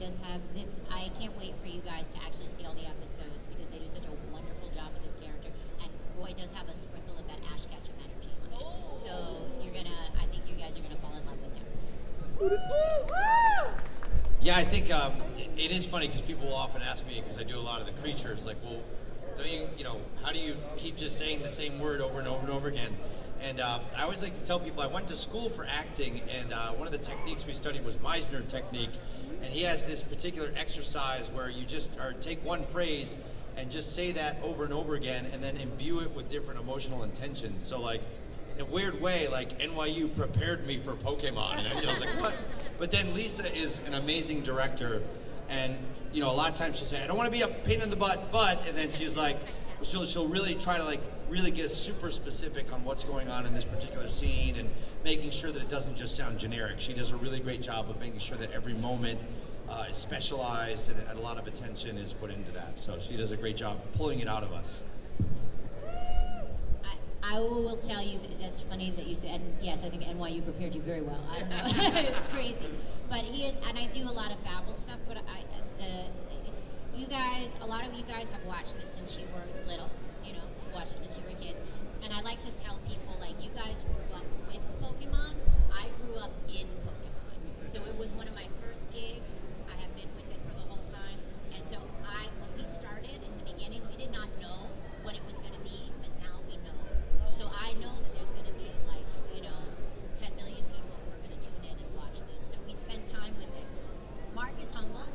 H: does have this. I can't wait for you guys to actually see all the episodes because they do such a wonderful job with this character. And Roy does have a sprinkle of that Ash Ketchum energy on it. So I think you guys are gonna fall in love with him.
J: Yeah, I think it is funny because people will often ask me, because I do a lot of the creatures, like, well, don't you know, how do you keep just saying the same word over and over and over again? And I always like to tell people I went to school for acting, and one of the techniques we studied was Meisner technique, and he has this particular exercise where you just take one phrase and just say that over and over again, and then imbue it with different emotional intentions. So like, in a weird way, like NYU prepared me for Pokemon, and I was like, what? But then Lisa is an amazing director, and you know, a lot of times she'll say, I don't want to be a pain in the butt, but, and then she's like, she'll really try to like really get super specific on what's going on in this particular scene and making sure that it doesn't just sound generic. She does a really great job of making sure that every moment is specialized and a lot of attention is put into that. So she does a great job pulling it out of us.
H: I will tell you that's funny that you said, and yes, I think NYU prepared you very well. I don't know, it's crazy, but he is, and I do a lot of Babel stuff. But you guys, a lot of you guys have watched this since you were little. You know, watched it since you were kids, and I like to tell people like you guys grew up with Pokemon. I grew up in Pokemon, so it was one of my first gigs. I have been with it for the whole time, and so when we started in the beginning, we did not know what it was going to be, but now we know. So I know that there's going to be like, 10 million people who are going to tune in and watch this. So we spend time with it. Mark is humble.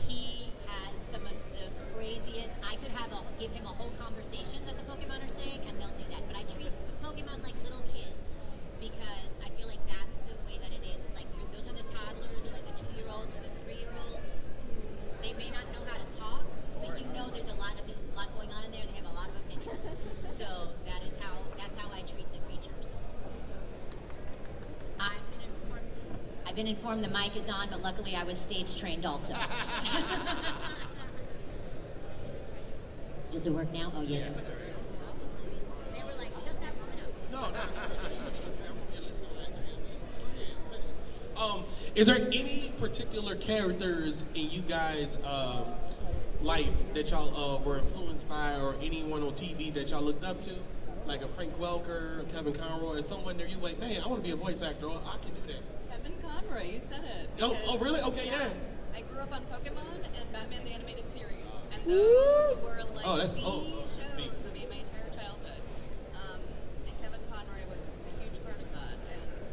H: He has some of the craziest. I could give him a whole conversation that the Pokemon are saying, and they'll do that. But I treat Pokemon like little kids because I feel like that's the way that it is. It's like those are the toddlers, or like the 2-year-olds, or the 3-year-olds. They may not know how to talk, but you know there's a lot going on in there. They have a lot of opinions. So that's how I treat the creatures. I've been informed the mic is on, but luckily I was stage trained also. Does it work now? Oh yeah. They were like, shut that woman up.
I: No. Is there any particular characters in you guys' life that y'all were influenced by, or anyone on TV that y'all looked up to? Like a Frank Welker, Kevin Conroy, or someone there you like, man, I want to be a voice actor, or I can do that.
D: Kevin Conroy, you said it.
I: Oh, really? Okay, yeah.
D: I grew up on Pokemon and Batman the Animated Series, and those were like
I: that's
D: the
I: me.
D: shows. I mean, my entire childhood. And Kevin Conroy was a huge part of that, and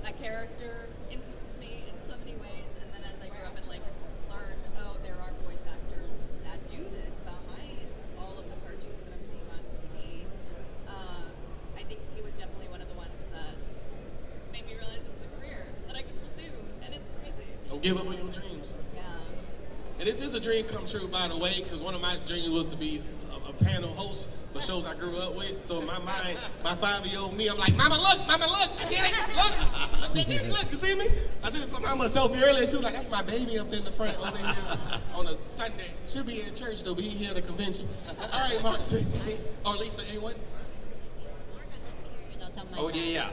D: that character influenced me in so many ways. And then as I grew up and like learned, there are voice actors that do this behind all of the cartoons that I'm seeing on TV. I think he was definitely one of the ones that made me realize this is a career that I can pursue, and it's crazy.
I: Don't give up on your dreams.
D: Yeah.
I: And this is a dream come true, by the way, because one of my dreams was to be a panel host for shows I grew up with. So in my mind, my 5-year-old me, I'm like, Mama, look, I did it, look, you see me? I took Mama a selfie earlier, she was like, that's my baby up in the front over here on a Sunday. She'll be in church though, but he here at the convention. All right, Mark, or Lisa, anyone?
J: Oh yeah.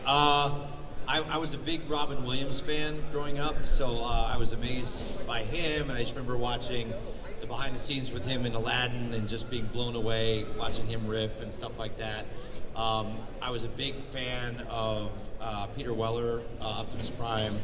J: I was a big Robin Williams fan growing up, so I was amazed by him, and I just remember watching the behind the scenes with him in Aladdin and just being blown away, watching him riff and stuff like that. I was a big fan of Peter Weller, Optimus Prime,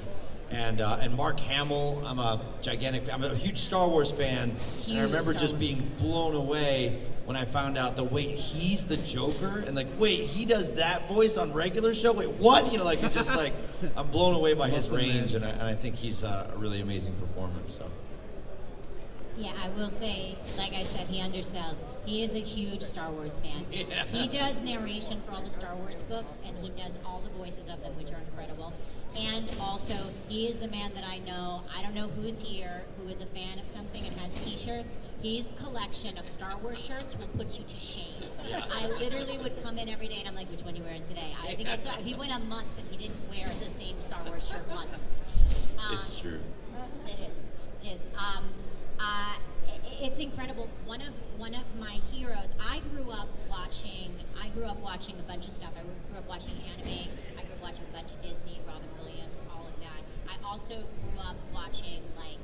J: and Mark Hamill. I'm a huge Star Wars fan, and I remember just being blown away when I found out he's the Joker, and like, wait, he does that voice on regular show? Wait, what? It's just like, I'm blown away by his range, and I think he's a really amazing performer, so.
H: Yeah, I will say, like I said, he undersells. He is a huge Star Wars fan. Yeah. He does narration for all the Star Wars books, and he does all the voices of them, which are incredible. And also, he is the man that I know, I don't know who's here, who is a fan of something and has t-shirts. His collection of Star Wars shirts will put you to shame. Yeah. I literally would come in every day and I'm like, which one are you wearing today? I think I saw, he went a month and he didn't wear the same Star Wars shirt once.
J: It's true.
H: It is. It's incredible. One of my heroes. I grew up watching a bunch of stuff. I grew up watching anime. I grew up watching a bunch of Disney, Robin Williams, all of that. I also grew up watching like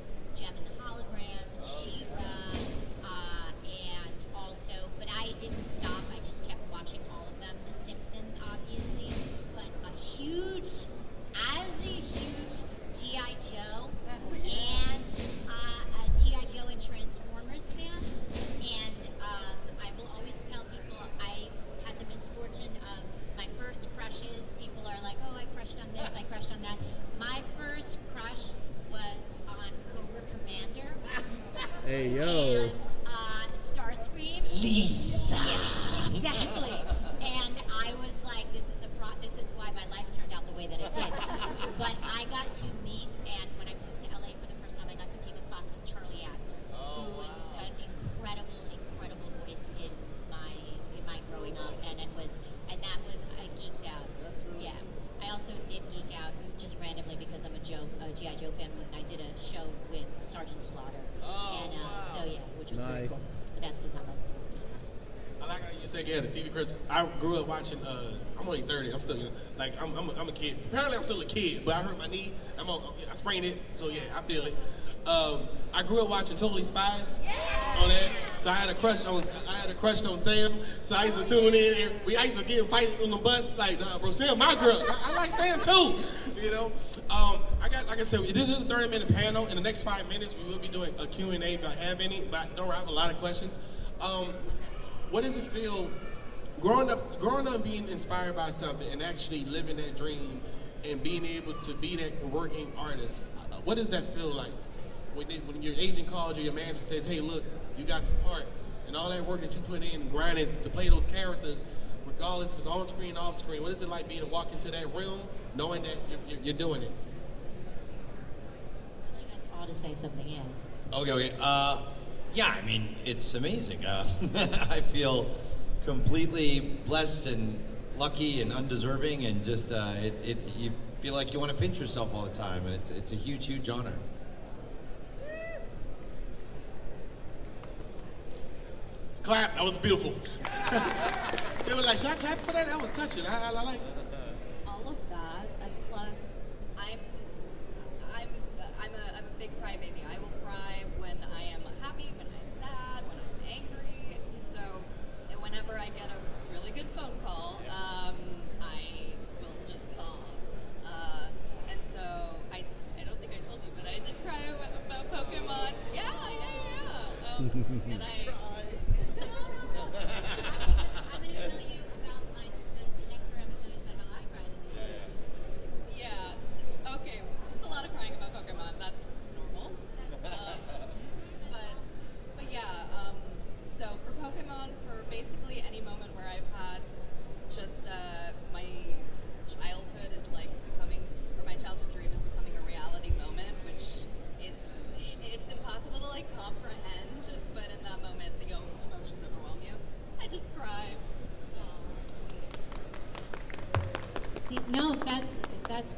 H: crushed on that. My first crush was on Cobra Commander.
K: Hey, yo.
H: And Starscream. Lisa. Yeah, exactly. And I was like, this is why my life turned out the way that it did. But I got to meet, and when I moved to LA for the first time, I got to take a class with Charlie Adler, who was an incredible voice in my growing up, and I geeked out. Yeah. I also did geek out just randomly because I'm a G.I. Joe fan, and I did a show with Sergeant Slaughter. So yeah, which was very cool. But that's because I'm a
I: I like how you say, yeah, the TV Chris. I grew up watching, I'm only 30, I'm still, I'm a kid. Apparently I'm still a kid, but I hurt my knee, I sprained it, so yeah, I feel it. I grew up watching Totally Spies on that, so I had a crush on Sam, so I used to tune in, and I used to get in fights on the bus, like, nah, bro, Sam, my girl, I like Sam too, you know? Like I said, this is a 30-minute panel. In the next 5 minutes, we will be doing a Q&A if I have any, but don't worry, I have a lot of questions. What does it feel growing up being inspired by something and actually living that dream and being able to be that working artist? What does that feel like when your agent calls you, your manager says, hey, look, you got the part, and all that work that you put in and grinding to play those characters, regardless if it's on screen, off screen, what is it like being to walk into that realm knowing that you're doing it?
H: I think that's all to say something, yeah.
J: Okay. Yeah, I mean, it's amazing. I feel completely blessed and lucky and undeserving, and just you feel like you want to pinch yourself all the time, and it's a huge honor.
I: Clap, that was beautiful. They were like, should I clap for that? That was touching. I like it.
D: All of that, and plus, I'm a big crybaby. I will cry when I am happy, when I'm sad, when I'm angry. So, whenever I get a really good phone call, I will just sob. And so, I don't think I told you, but I did cry about Pokemon. Yeah. And
H: I'm going to tell you about the next story. I'm going to tell you about how I cried.
D: Yeah. Okay. Just a lot of crying about Pokemon. That's normal. But yeah. So for Pokemon, for basically any moment where I've had just my childhood is like becoming, or my childhood dream is becoming a reality moment, which it's impossible to like comprehend. But in that moment, the emotions overwhelm you. I just cry.
H: See, no, that's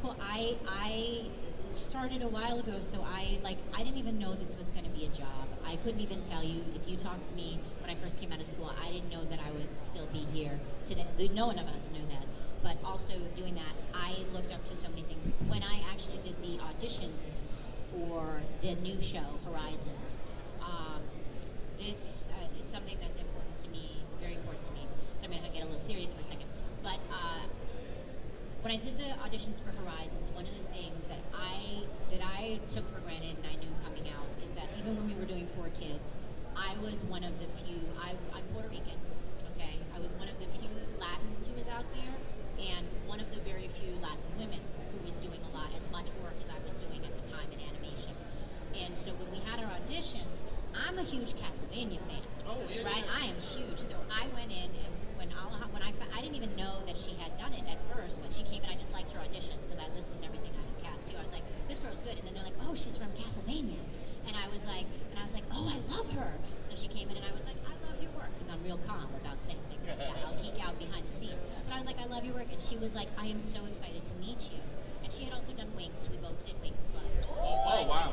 H: cool. I started a while ago, so I didn't even know this was going to be a job. I couldn't even tell you. If you talked to me when I first came out of school, I didn't know that I would still be here today. No one of us knew that. But also doing that, I looked up to so many things. When I actually did the auditions for the new show, Horizons, this is something that's important to me, very important to me. So I'm going to get a little serious for a second. But when I did the auditions for Horizons, one of the things that I took for granted and I knew coming out is that even when we were doing 4 Kids, I was one of the few, I'm Puerto Rican, okay? I was one of the few Latins who was out there, and one of the very few Latin women who was doing a lot, as much work as I was doing at the time in animation. And so when we had our auditions, I'm a huge Castlevania fan, right? I am huge. So I went in, and when I didn't even know that she had done it at first. Like, she came in, I just liked her audition because I listened to everything I had cast too. I was like, this girl's good. And then they're like, oh, she's from Castlevania. And I was like, oh, I love her. So she came in, and I was like, I love your work, because I'm real calm about saying things like that. I'll geek out behind the scenes. But I was like, I love your work. And she was like, I am so excited to meet you. And she had also done Winx. We both did Winx Club.
I: Oh, wow.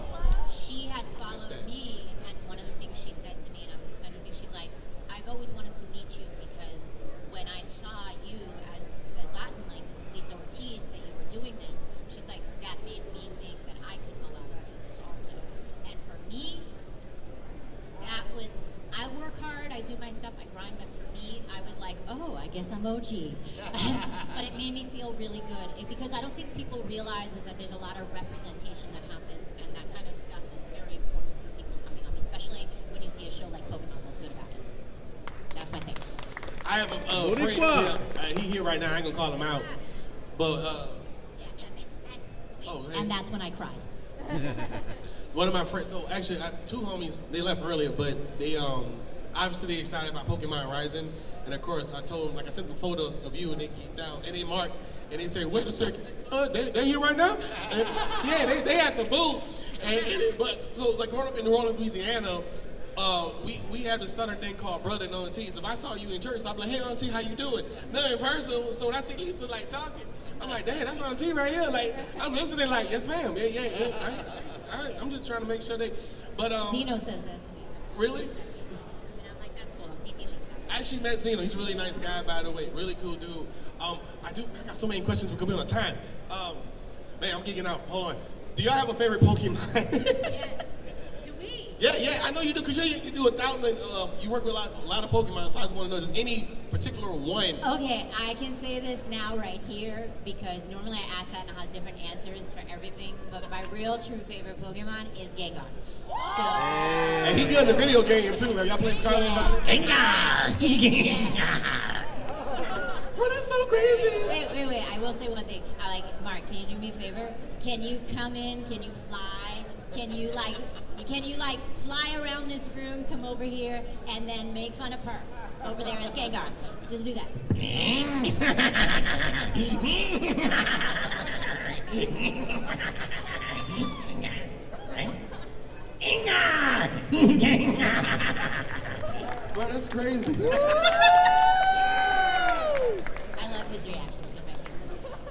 H: She had followed me, and one of the things she said to me, and I'm excited to think, she's like, I've always wanted to meet you because when I saw you as Latin, like Lisa Ortiz, that you were doing this, she's like, that made me think that I could go out and do this also. And for me, that was, I work hard, I do my stuff, I grind, but for me, I was like, oh, I guess I'm OG. But it made me feel really good, because I don't think people realize is that there's a lot of representation that happens, and that kind of stuff is very important for people coming up, especially when you see a show like Pokemon that's good about it. That's my thing.
I: I have a friend here. He here right now. I ain't gonna call him out, but
H: Yeah, and And that's when I cried.
I: One of my friends, so actually, two homies, they left earlier, but they obviously they excited about Pokemon Rising, and of course I told them, like I sent them a photo of you, and they geeked out, and they marked, and they said, wait a second, they here right now? And, yeah, they at the booth, but so like growing up in New Orleans, Louisiana, we have this southern thing called brother and auntie. So if I saw you in church, I'm like, hey auntie, how you doing? Not in person, so when I see Lisa like talking, I'm like, dang, that's auntie right here. Like I'm listening, like, yes ma'am, yeah. I'm just trying to make sure they, but
H: Zeno says that to me.
I: Really?
H: And I'm like, that's cool. I'm Titi Lisa.
I: I actually met Zeno. He's a really nice guy, by the way. Really cool dude. I got so many questions because we're on time. Man, I'm geeking out. Hold on. Do y'all have a favorite Pokemon?
H: Yeah. Do we?
I: Yeah, I know you do, because you do 1,000, you work with a lot of Pokemon, so I just want to know, does any particular one?
H: Okay, I can say this now right here because normally I ask that and I'll have different answers for everything, but my real true favorite Pokemon is Gengar. So,
I: And he good in the video game too. Have y'all played Scarlet and Violet? Gengar! Well, that's so crazy.
H: Wait. I will say one thing. Mark, can you do me a favor? Can you come in? Can you fly? Can you fly around this room, come over here, and then make fun of her over there as Gengar? Just do that.
I: Well, that's crazy.
H: I love his reactions.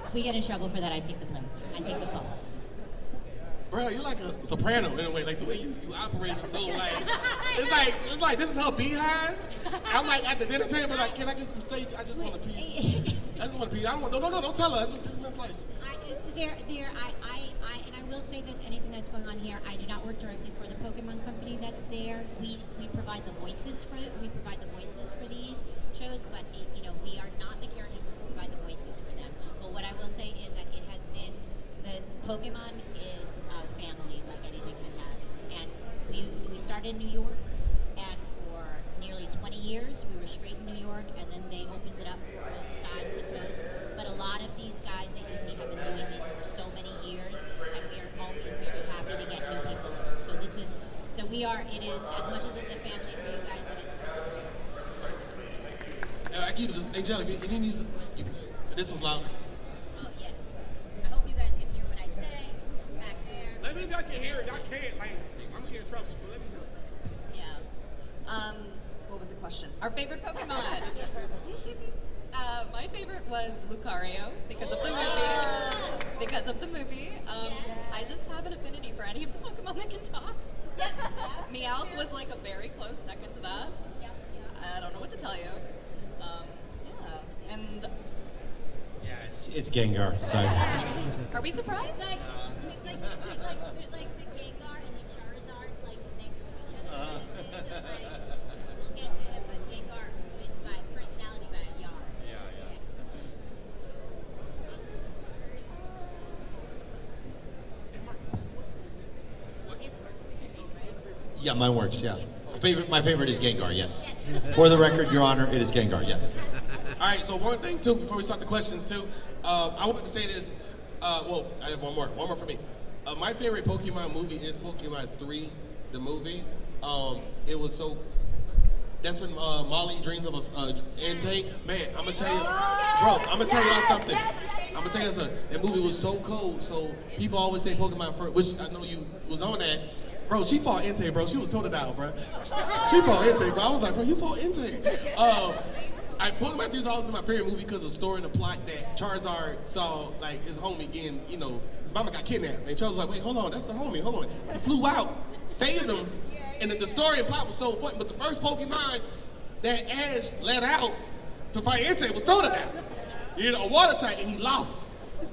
H: If we get in trouble for that, I take the blame. I take the fall.
I: Bro, you're like a soprano in a way. Like the way you operate is so like it's like this is her behind. I'm like at the dinner table, like, can I get some steak? I just want a piece. I just want a piece. I don't want no, don't tell her. Give me a slice.
H: I will say this, anything that's going on here, I do not work directly for the Pokemon company that's there. We provide the voices for these shows, but we are not the characters, we provide the voices for them. But what I will say is that it has been, the Pokemon is a family like anything has had. And we started in New York, and for nearly 20 years we were straight in New York, and then they opened it up for both sides of the coast. But a lot of these guys that you see have been doing these for so many years, and we are always very happy to get new people in. It is, as much as it's a family for you guys, it is for us too.
I: I keep just, hey Jelly, if you need this was loud.
H: Oh yes. I hope you guys can hear what I say back there.
I: Let me if y'all can hear it. Y'all can't. Like, I'm getting trouble, so let me hear it.
D: Yeah. What was the question? Our favorite Pokemon. My favorite was Lucario because of the movie. I just have an affinity for any of the Pokemon that can talk. Meowth was like a very close second to that. I don't know what to tell you. And
J: it's Gengar. Sorry.
D: Are we surprised?
H: There's like the Gengar and the Charizard like next to each other. We'll get to him, but Gengar wins by personality by a yard.
J: Yeah, mine works. Yeah. My favorite is Gengar. Yes. For the record, Your Honor, it is Gengar. Yes.
I: All right, so one thing too, before we start the questions too, I wanted to say this, well, I have one more for me. My favorite Pokemon movie is Pokemon 3, the movie. It was so, that's when Molly dreams of an intake. Man, I'm gonna tell you, bro, I'm gonna tell y'all something. That movie was so cold, so people always say Pokemon first, which I know you was on that. Bro, she fought Entei, bro. She was totally down, bro. She fought Entei, bro. I was like, bro, you fought Entei. Pokemon 3 has always been my favorite movie because of the story and the plot that Charizard saw, like, his homie getting, his mama got kidnapped. And Charizard was like, wait, hold on, that's the homie, hold on. He flew out, saved him, and the story and plot was so important. But the first Pokemon that Ash let out to fight Entei was Totodile. A water type, and he lost.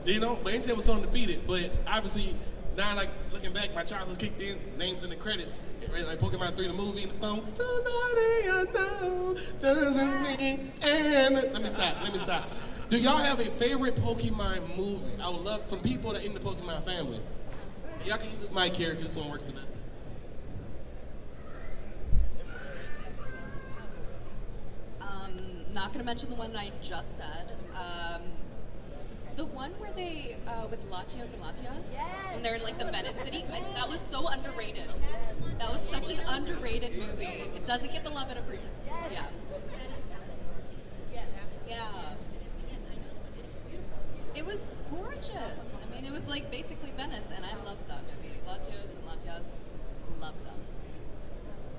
I: But Entei was so undefeated. But obviously, now, like, looking back, my childhood kicked in, names in the credits, like Pokemon 3, the movie, and the phone. Somebody I know doesn't mean, and let me stop. Do y'all have a favorite Pokemon movie? I would love from people that are in the Pokemon family. Y'all can use this mic here, because this one works the best.
D: Not gonna mention the one I just said. The one where they, with Latios and Latias, and they're in like the Venice city, that was so underrated. That was such an underrated movie. It doesn't get the love it appreciates. Yeah. Yeah. It was gorgeous. I mean, it was like basically Venice, and I loved that movie. Latios and Latias, love them.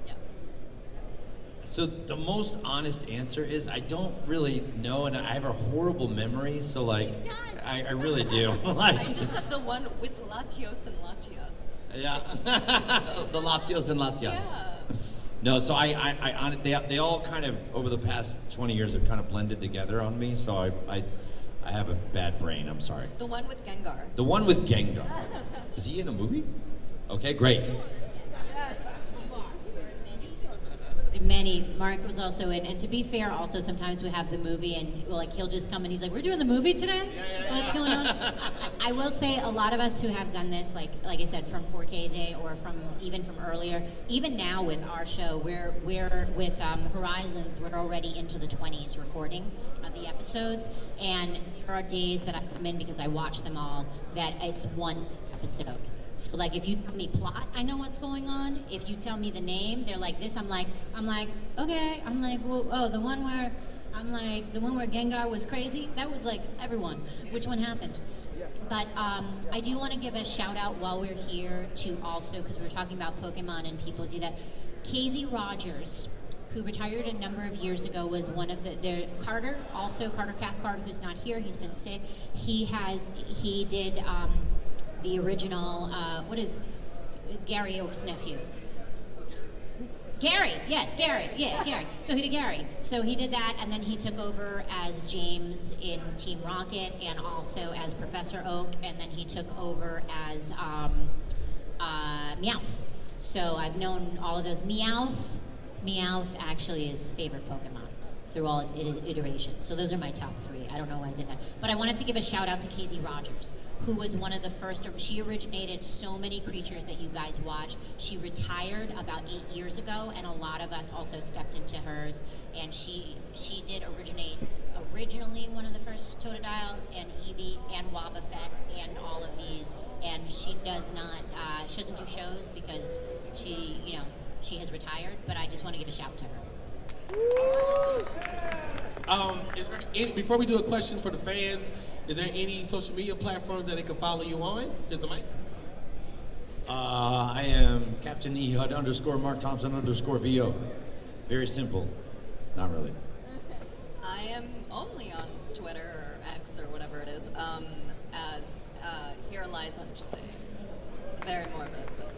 D: Yeah.
J: So the most honest answer is I don't really know, and I have a horrible memory. So like, I really do. Like,
D: I just have the one with Latios and Latias.
J: yeah, the Latios and Latias.
D: Yeah.
J: No, so they all kind of over the past 20 years have kind of blended together on me. So I have a bad brain. I'm sorry.
D: The one with Gengar.
J: The one with Gengar. Is he in a movie? Okay, great.
H: Many. Mark was also in, and to be fair, also sometimes we have the movie, and like he'll just come and he's like, "We're doing the movie today. What's going on?" I will say a lot of us who have done this, like I said, from 4K Day or from even from earlier, even now with our show, we're with Horizons, we're already into the 20s recording of the episodes, and there are days that I come in because I watch them all that it's one episode. So like if you tell me plot, I know what's going on. If you tell me the name, they're like this. I'm like, okay. I'm like, well, oh, the one where Gengar was crazy. That was like everyone. Which one happened? But I do want to give a shout out while we're here to also, because we're talking about Pokemon and people do that. Casey Rogers, who retired a number of years ago, was one of the Carter Cathcart, who's not here. He's been sick. He did. The original, what is Gary Oak's nephew? Gary, yes, Gary, yeah, Gary. So he did Gary. So he did that, and then he took over as James in Team Rocket, and also as Professor Oak, and then he took over as Meowth. So I've known all of those. Meowth actually is favorite Pokemon through all its iterations. So those are my top 3. I don't know why I did that. But I wanted to give a shout out to Casey Rogers, who was one of the first. She originated so many creatures that you guys watch. She retired about 8 years ago, and a lot of us also stepped into hers. And she did originally one of the first Totodiles, and Eevee, and Wobbuffet, and all of these. And she doesn't do shows because she has retired. But I just want to give a shout to her.
I: Is there before we do a questions for the fans, is there any social media platforms that they can follow you on? Here's the mic.
J: I am Captain Ehud _ Mark Thompson _ VO. Very simple. Not really.
D: I am only on Twitter or X or whatever it is, as Here Lies Anjali. It's very morbid. But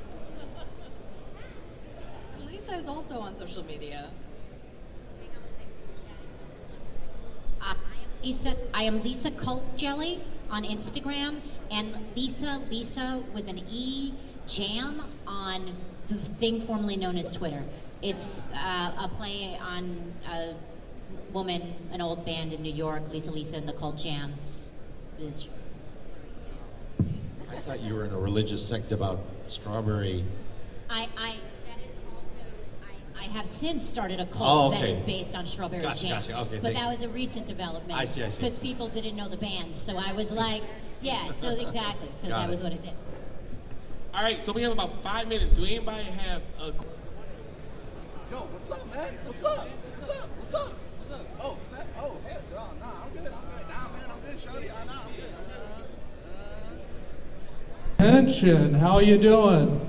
D: Lisa is also on social media.
H: I am Lisa Cult Jelly on Instagram, and Lisa with an E Jam on the thing formerly known as Twitter. It's a play on a woman, an old band in New York, Lisa and the Cult Jam.
J: I thought you were in a religious sect about strawberry.
H: I have since started a cult
J: that
H: is based on Strawberry Jam.
J: Gotcha. Okay,
H: but that was a recent development.
J: I see.
H: Because people didn't know the band. So I was like, yeah, so exactly. So that was what it did.
I: All right, so we have about 5 minutes. Do anybody have a...
L: Yo, what's up, man? What's up? Oh, snap. Oh, hell, nah, I'm good. Nah, man, I'm good, shorty. Nah, I'm good.
M: Attention, how you doing?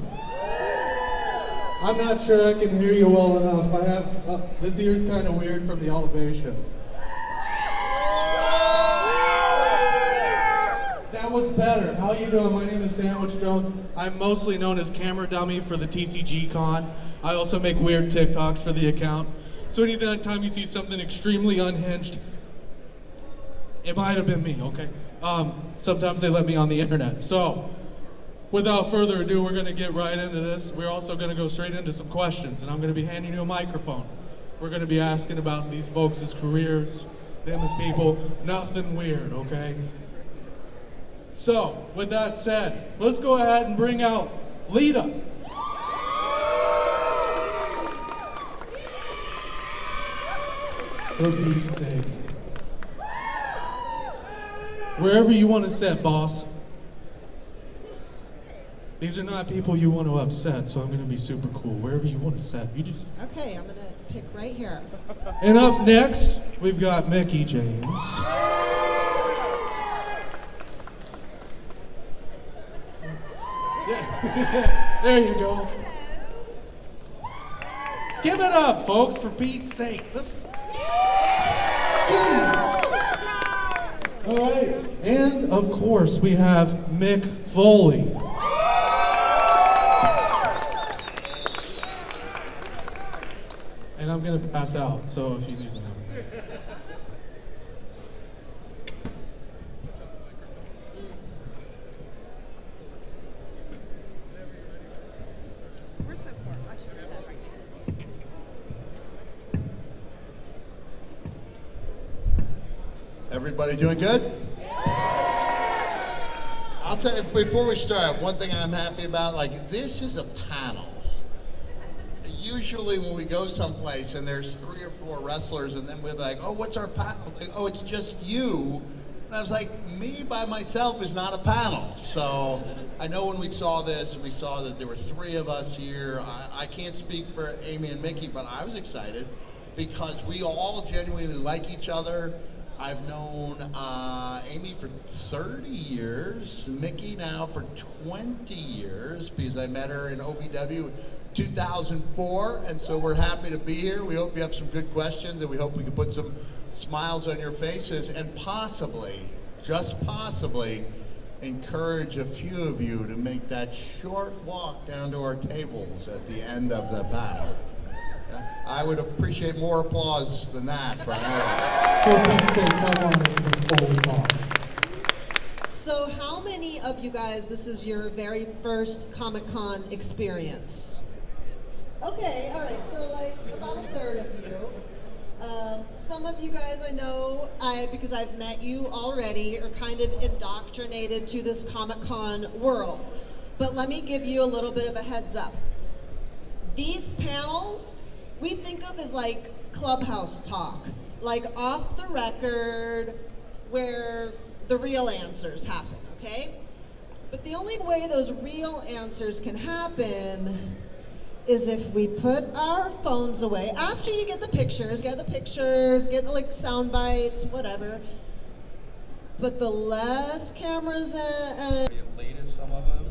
M: I'm not sure I can hear you well enough. I have, this ear's kind of weird from the elevation. That was better. How you doing? My name is Sandwich Jones. I'm mostly known as camera dummy for the TCG Con. I also make weird TikToks for the account. So anytime you see something extremely unhinged, it might have been me, okay? Sometimes they let me on the internet. So, without further ado, we're going to get right into this. We're also going to go straight into some questions, and I'm going to be handing you a microphone. We're going to be asking about these folks' careers, them as people, nothing weird, okay? So, with that said, let's go ahead and bring out Lita. For Pete's sake. Wherever you want to sit, boss. These are not people you want to upset, so I'm going to be super cool. Wherever you want to sit, you just...
N: Okay, I'm going to pick right here.
M: And up next, we've got Mickey James. There you go. Give it up, folks, for Pete's sake. Let's... All right, and of course, we have Mick Foley. And I'm going to pass out, so if you need to know.
N: We're so far. I should have sat right here.
L: Everybody doing good? I'll tell you, before we start, one thing I'm happy about, like, this is a panel. Usually when we go someplace and there's 3 or 4 wrestlers and then we're like, oh, what's our panel? Like, oh, it's just you. And I was like, me by myself is not a panel. So I know when we saw this and we saw that there were 3 of us here, I can't speak for Amy and Mickey, but I was excited because we all genuinely like each other. I've known Amy for 30 years, Mickey now for 20 years because I met her in OVW 2004, and so we're happy to be here. We hope you have some good questions, and we hope we can put some smiles on your faces and possibly, just possibly, encourage a few of you to make that short walk down to our tables at the end of the panel. I would appreciate more applause than that, but
N: So how many of you guys, this is your very first Comic-Con experience? Okay, all right, so like about a third of you. Some of you guys I know, because I've met you already, are kind of indoctrinated to this Comic-Con world. But let me give you a little bit of a heads up. These panels, we think of as like clubhouse talk, like off the record, where the real answers happen, okay? But the only way those real answers can happen is if we put our phones away. After you get the pictures, get like sound bites, whatever. But the less cameras and...
O: Late as some of them.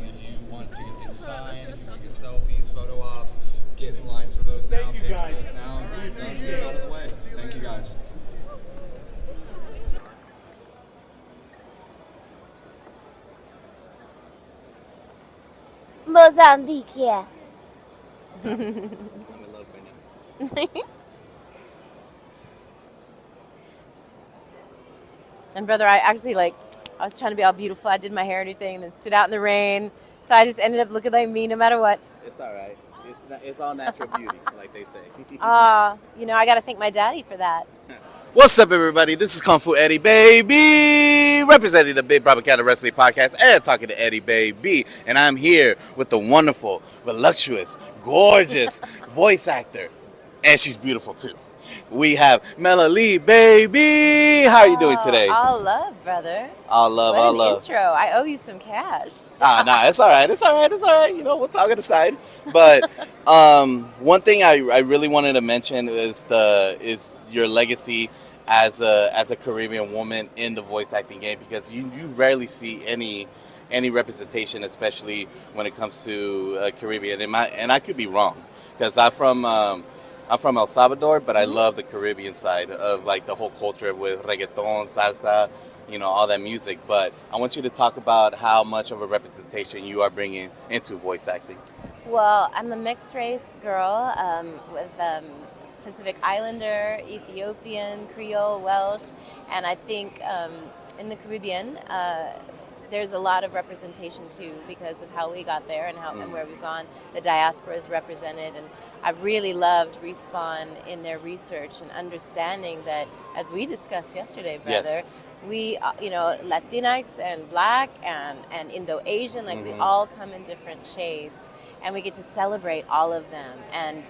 O: If you want to get things signed, if you want to get selfies, photo ops, get in line for those now, pay for those now, and get it out of the way. Thank you guys.
P: Mozambique, yeah. And brother, I actually I was trying to be all beautiful. I did my hair and everything, and then stood out in the rain. So I just ended up looking like me no matter what.
A: It's all right. It's all natural beauty, like they say.
P: I got to thank my daddy for that.
A: What's up, everybody? This is Kung Fu Eddy, baby, representing the Big Propaganda Wrestling Podcast and talking to Eddy, baby. And I'm here with the wonderful, voluptuous, gorgeous voice actor, and she's beautiful too. We have Melanie, baby. How are you doing today?
P: All love, brother.
A: All love,
P: what
A: all
P: an
A: love.
P: Intro. I owe you some cash.
A: Nah, it's all right. It's all right. It's all right. We'll talk on the side. But one thing I really wanted to mention is your legacy as a Caribbean woman in the voice acting game, because you rarely see any representation, especially when it comes to Caribbean. And I could be wrong, because I'm from El Salvador, but I love the Caribbean side of like the whole culture with reggaeton, salsa, all that music. But I want you to talk about how much of a representation you are bringing into voice acting.
P: Well, I'm a mixed race girl with Pacific Islander, Ethiopian, Creole, Welsh, and I think in the Caribbean there's a lot of representation too because of how we got there and where we've gone. The diaspora is represented, and I really loved Respawn in their research and understanding that, as we discussed yesterday, brother,
A: yes.
P: We, Latinx and Black and Indo-Asian, we all come in different shades, and we get to celebrate all of them. And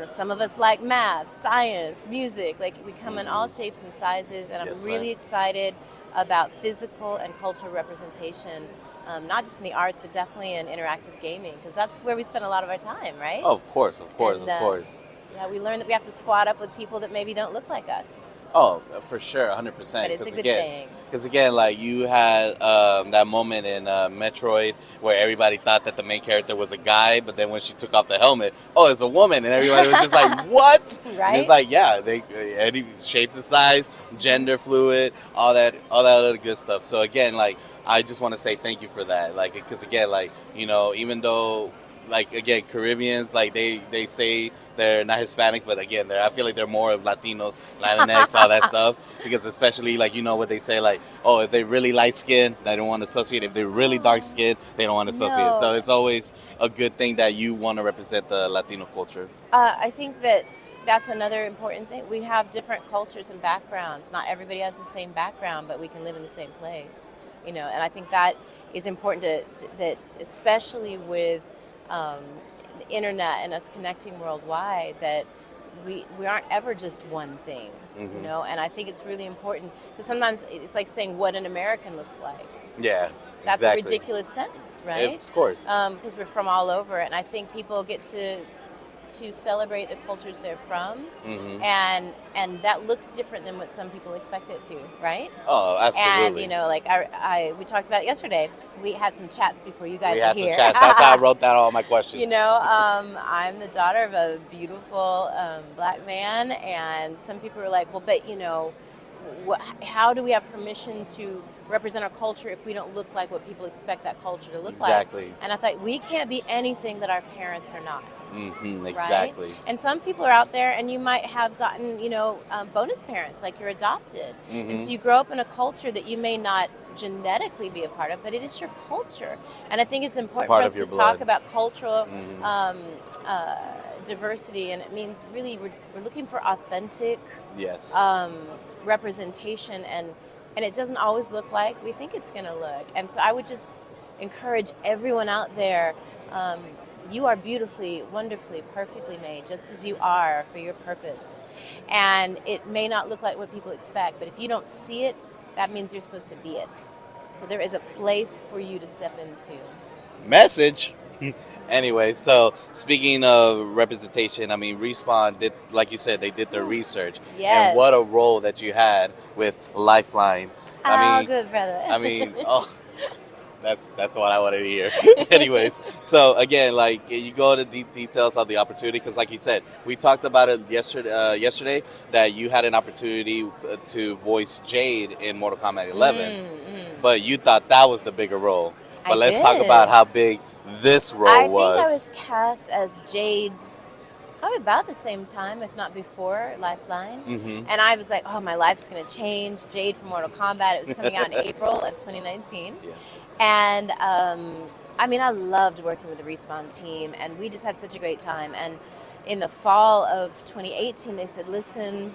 P: some of us like math, science, music. We come in all shapes and sizes, and I'm really excited about physical and cultural representation, not just in the arts, but definitely in interactive gaming, because that's where we spend a lot of our time, right?
A: Oh, of course, of course,
P: And,
A: of course.
P: Yeah, we learn that we have to squat up with people that maybe don't look like us.
A: Oh, for sure, 100%.
P: But it's a good thing.
A: Because again, like you had that moment in Metroid where everybody thought that the main character was a guy, but then when she took off the helmet, oh, it's a woman, and everybody was just like, "What?"
P: Right?
A: And it's like, yeah, any shapes and size, gender fluid, all that other good stuff. So again, like I just want to say thank you for that, like because again, like even though like again Caribbeans, like they say they're not Hispanic, but again, I feel like they're more of Latinos, Latinx, all that stuff. Because especially like what they say, like, oh, if they really light skin, they don't want to associate. If they're really dark skin, they don't want to associate.
P: No.
A: So it's always a good thing that you want to represent the Latino culture.
P: I think that that's another important thing. We have different cultures and backgrounds. Not everybody has the same background, but we can live in the same place. And I think that is important that especially with the internet and us connecting worldwide, that we aren't ever just one thing, and I think it's really important because sometimes it's like saying what an American looks like.
A: Yeah,
P: That's
A: exactly.
P: a ridiculous sentence, right?
A: Of course.
P: Because we're from all over, and I think people get to celebrate the cultures they're from, and that looks different than what some people expect it to, right?
A: Oh, absolutely.
P: And like we talked about it yesterday. We had some chats before you guys
A: We
P: were
A: had some
P: here.
A: chats. That's how I wrote down all my questions.
P: I'm the daughter of a beautiful black man, and some people were like, well, but how do we have permission to represent our culture if we don't look like what people expect that culture to look
A: Exactly.
P: like? And I thought we can't be anything that our parents are not.
A: Exactly.
P: Right? And some people are out there, and you might have gotten, bonus parents, like you're adopted. And so you grow up in a culture that you may not genetically be a part of, but it is your culture. And I think it's important for us to talk about cultural diversity, and it means really we're looking for authentic representation, and it doesn't always look like we think it's going to look. And so I would just encourage everyone out there, you are beautifully, wonderfully, perfectly made, just as you are for your purpose. And it may not look like what people expect, but if you don't see it, that means you're supposed to be it. So there is a place for you to step into.
A: Message. Anyway, so speaking of representation, I mean, Respawn did, like you said, they did their research.
P: Yes.
A: And what a role that you had with Lifeline.
P: Good brother.
A: I mean, that's what I wanted to hear. Anyways, so again, like you go into details of the opportunity, because like you said, we talked about it yesterday that you had an opportunity to voice Jade in Mortal Kombat 11, but you thought that was the bigger role. But let's talk about how big this role was.
P: I think I was cast as Jade probably about the same time, if not before, Lifeline. And I was like, oh, my life's going to change. Jade from Mortal Kombat. It was coming out in April of 2019.
A: Yes.
P: And, I loved working with the Respawn team, and we just had such a great time. And in the fall of 2018, they said, listen,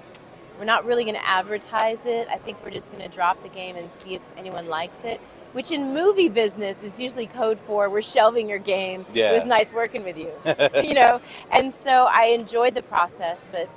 P: we're not really going to advertise it. I think we're just going to drop the game and see if anyone likes it. Which in movie business is usually code for we're shelving your game.
A: Yeah.
P: It was nice working with you, And so I enjoyed the process, but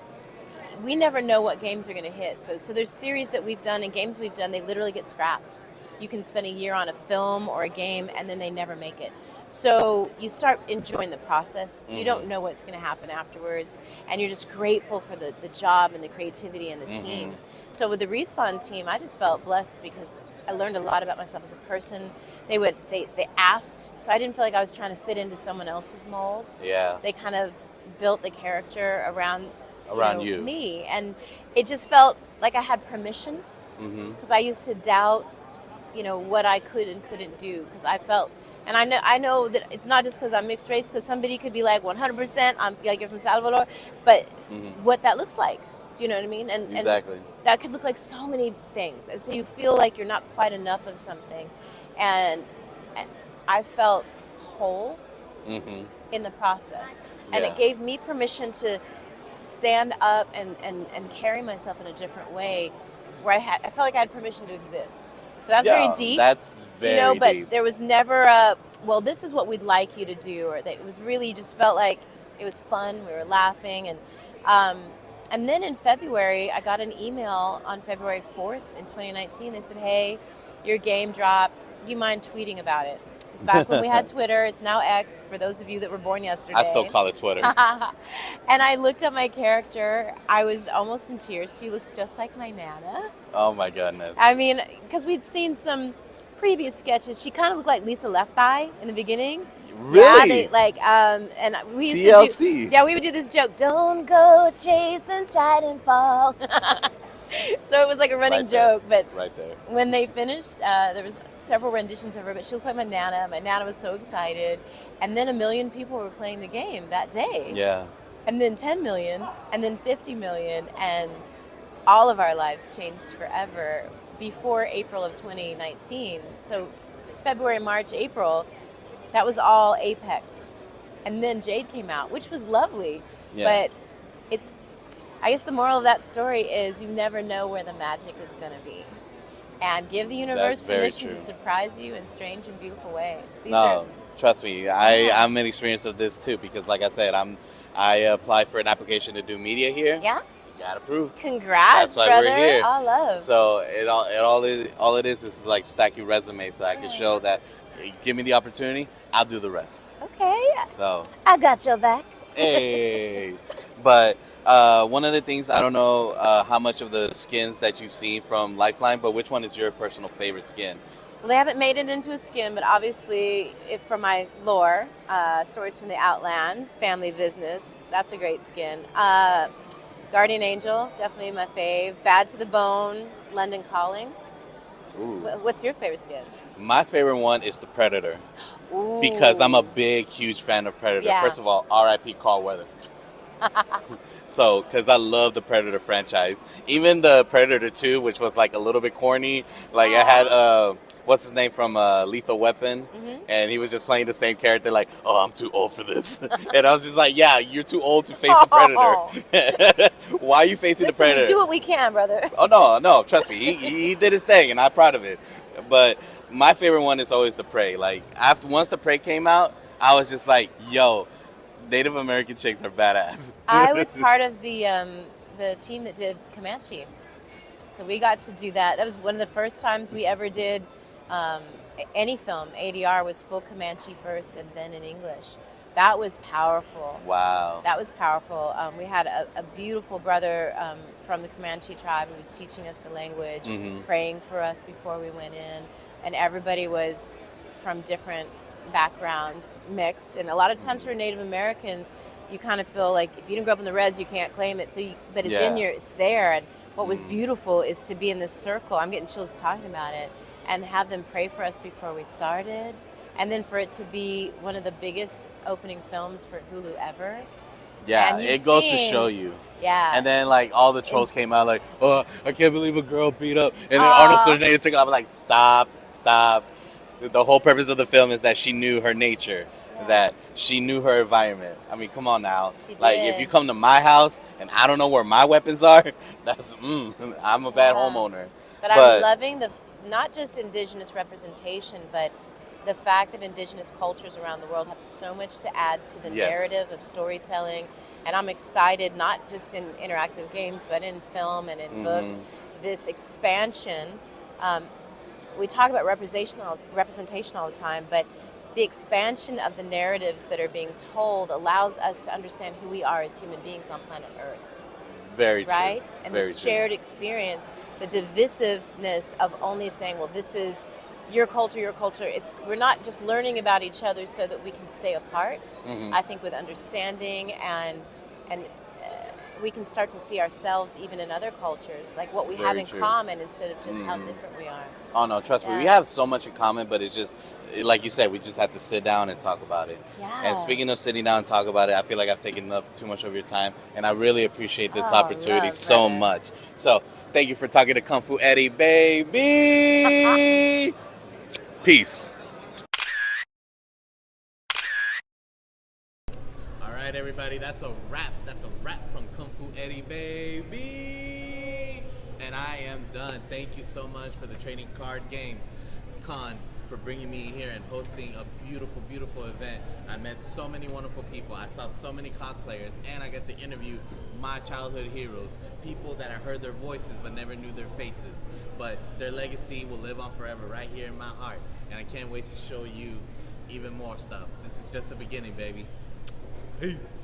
P: we never know what games are going to hit. So there's series that we've done and games we've done, they literally get scrapped. You can spend a year on a film or a game and then they never make it. So you start enjoying the process. You don't know what's going to happen afterwards, and you're just grateful for the job and the creativity and the team. So with the Respawn team, I just felt blessed because I learned a lot about myself as a person. They asked, so I didn't feel like I was trying to fit into someone else's mold.
A: Yeah.
P: They kind of built the character around
A: you.
P: Me, and it just felt like I had permission, because I used to doubt, what I could and couldn't do, because I felt, and I know that it's not just because I'm mixed race, because somebody could be like 100%, I'm like you're from Salvador, but what that looks like. Do you know what I mean? And
A: Exactly.
P: And that could look like so many things. And so you feel like you're not quite enough of something. And I felt whole in the process. And it gave me permission to stand up and carry myself in a different way, where I felt like I had permission to exist. So that's very deep.
A: That's very
P: but
A: deep.
P: there was never a, well, this is what we'd like you to do, or that it was really just felt like it was fun. We were laughing, and And then in February, I got an email on February 4th in 2019. They said, hey, your game dropped. Do you mind tweeting about it? It's back when we had Twitter. It's now X, for those of you that were born yesterday.
A: I still call it Twitter.
P: And I looked at my character. I was almost in tears. She looks just like my Nana.
A: Oh my goodness.
P: I mean, because we'd seen some previous sketches. She kind of looked like Lisa Left Eye in the beginning.
A: Really?
P: Yeah, and we used
A: TLC.
P: to do, we would do this joke, don't go chasing Titanfall. So it was like a running joke, but
A: right there.
P: when they finished, there was several renditions of her, but she looks like my Nana. My Nana was so excited. And then 1 million people were playing the game that day.
A: Yeah.
P: And then 10 million, and then 50 million, and all of our lives changed forever before April of 2019. So February, March, April, that was all Apex. And then Jade came out, which was lovely.
A: Yeah.
P: But it's, I guess the moral of that story is you never know where the magic is going to be. And give the universe permission to surprise you in strange and beautiful ways.
A: Trust me, I'm an experience of this too, because like I said, I applied for an application to do media here.
P: Yeah.
A: Got approved.
P: Congrats,
A: That's why
P: brother.
A: we're here.
P: All love.
A: So all it is like stack your resume so I can show that give me the opportunity, I'll do the rest.
P: Okay.
A: So
P: I got your back.
A: hey, but one of the things, I don't know how much of the skins that you've seen from Lifeline, but which one is your personal favorite skin?
P: Well, they haven't made it into a skin, but obviously, if from my lore, Stories from the Outlands, Family Business, that's a great skin. Guardian Angel, definitely my fave. Bad to the Bone, London Calling.
A: Ooh.
P: What's your favorite skin?
A: My favorite one is the Predator.
P: Ooh.
A: Because I'm a big, huge fan of Predator.
P: Yeah.
A: First of all, R.I.P. Carl Weathers. So, because I love the Predator franchise. Even the Predator 2, which was like a little bit corny. Like I had, what's his name from Lethal Weapon?
P: Mm-hmm.
A: And he was just playing the same character like, oh, I'm too old for this. And I was just like, yeah, you're too old to face the Predator. Why are you facing the Predator?
P: We do what we can, brother.
A: Oh, no, trust me. He did his thing, and I'm proud of it. But my favorite one is always the Prey. Like, once the Prey came out, I was just like, yo, Native American chicks are badass.
P: I was part of the team that did Comanche. So we got to do that. That was one of the first times we ever did any film. ADR was full Comanche first and then in English. That was powerful.
A: Wow.
P: That was powerful. We had a beautiful brother from the Comanche tribe who was teaching us the language, praying for us before we went in. And everybody was from different backgrounds, mixed. And a lot of times for Native Americans, you kind of feel like if you didn't grow up in the res, you can't claim it. But it's it's there. And what was beautiful is to be in this circle. I'm getting chills talking about it. And have them pray for us before we started. And then for it to be one of the biggest opening films for Hulu ever.
A: Yeah, it goes to show you.
P: Yeah.
A: And then like all the trolls came out like, oh, I can't believe a girl beat up. And then Arnold Schwarzenegger took it. I was like, stop. The whole purpose of the film is that she knew her nature, that she knew her environment. I mean, come on now.
P: She did.
A: Like if you come to my house and I don't know where my weapons are, that's I'm a bad homeowner.
P: But I'm loving not just indigenous representation, but the fact that indigenous cultures around the world have so much to add to the narrative of storytelling. And I'm excited, not just in interactive games, but in film and in books, this expansion. We talk about representation all the time, but the expansion of the narratives that are being told allows us to understand who we are as human beings on planet Earth.
A: Very true.
P: Right? And
A: Very
P: this
A: true.
P: shared experience, the divisiveness of only saying, well, this is your culture. We're not just learning about each other so that we can stay apart. I think with understanding and we can start to see ourselves even in other cultures, like what we have in common instead of just how different we are.
A: Oh no, trust me, we have so much in common, but it's just, like you said, we just have to sit down and talk about it.
P: Yeah.
A: And speaking of sitting down and talk about it, I feel like I've taken up too much of your time, and I really appreciate this opportunity so much. So, thank you for talking to Kung Fu Eddy, baby! Peace. All right, everybody, that's a wrap. That's a wrap from Kung Fu Eddy, baby! And I am done. Thank you so much for the trading card game con, for bringing me here and hosting a beautiful, beautiful event. I met so many wonderful people. I saw so many cosplayers, and I got to interview my childhood heroes, people that I heard their voices but never knew their faces. But their legacy will live on forever right here in my heart. And I can't wait to show you even more stuff. This is just the beginning, baby. Peace.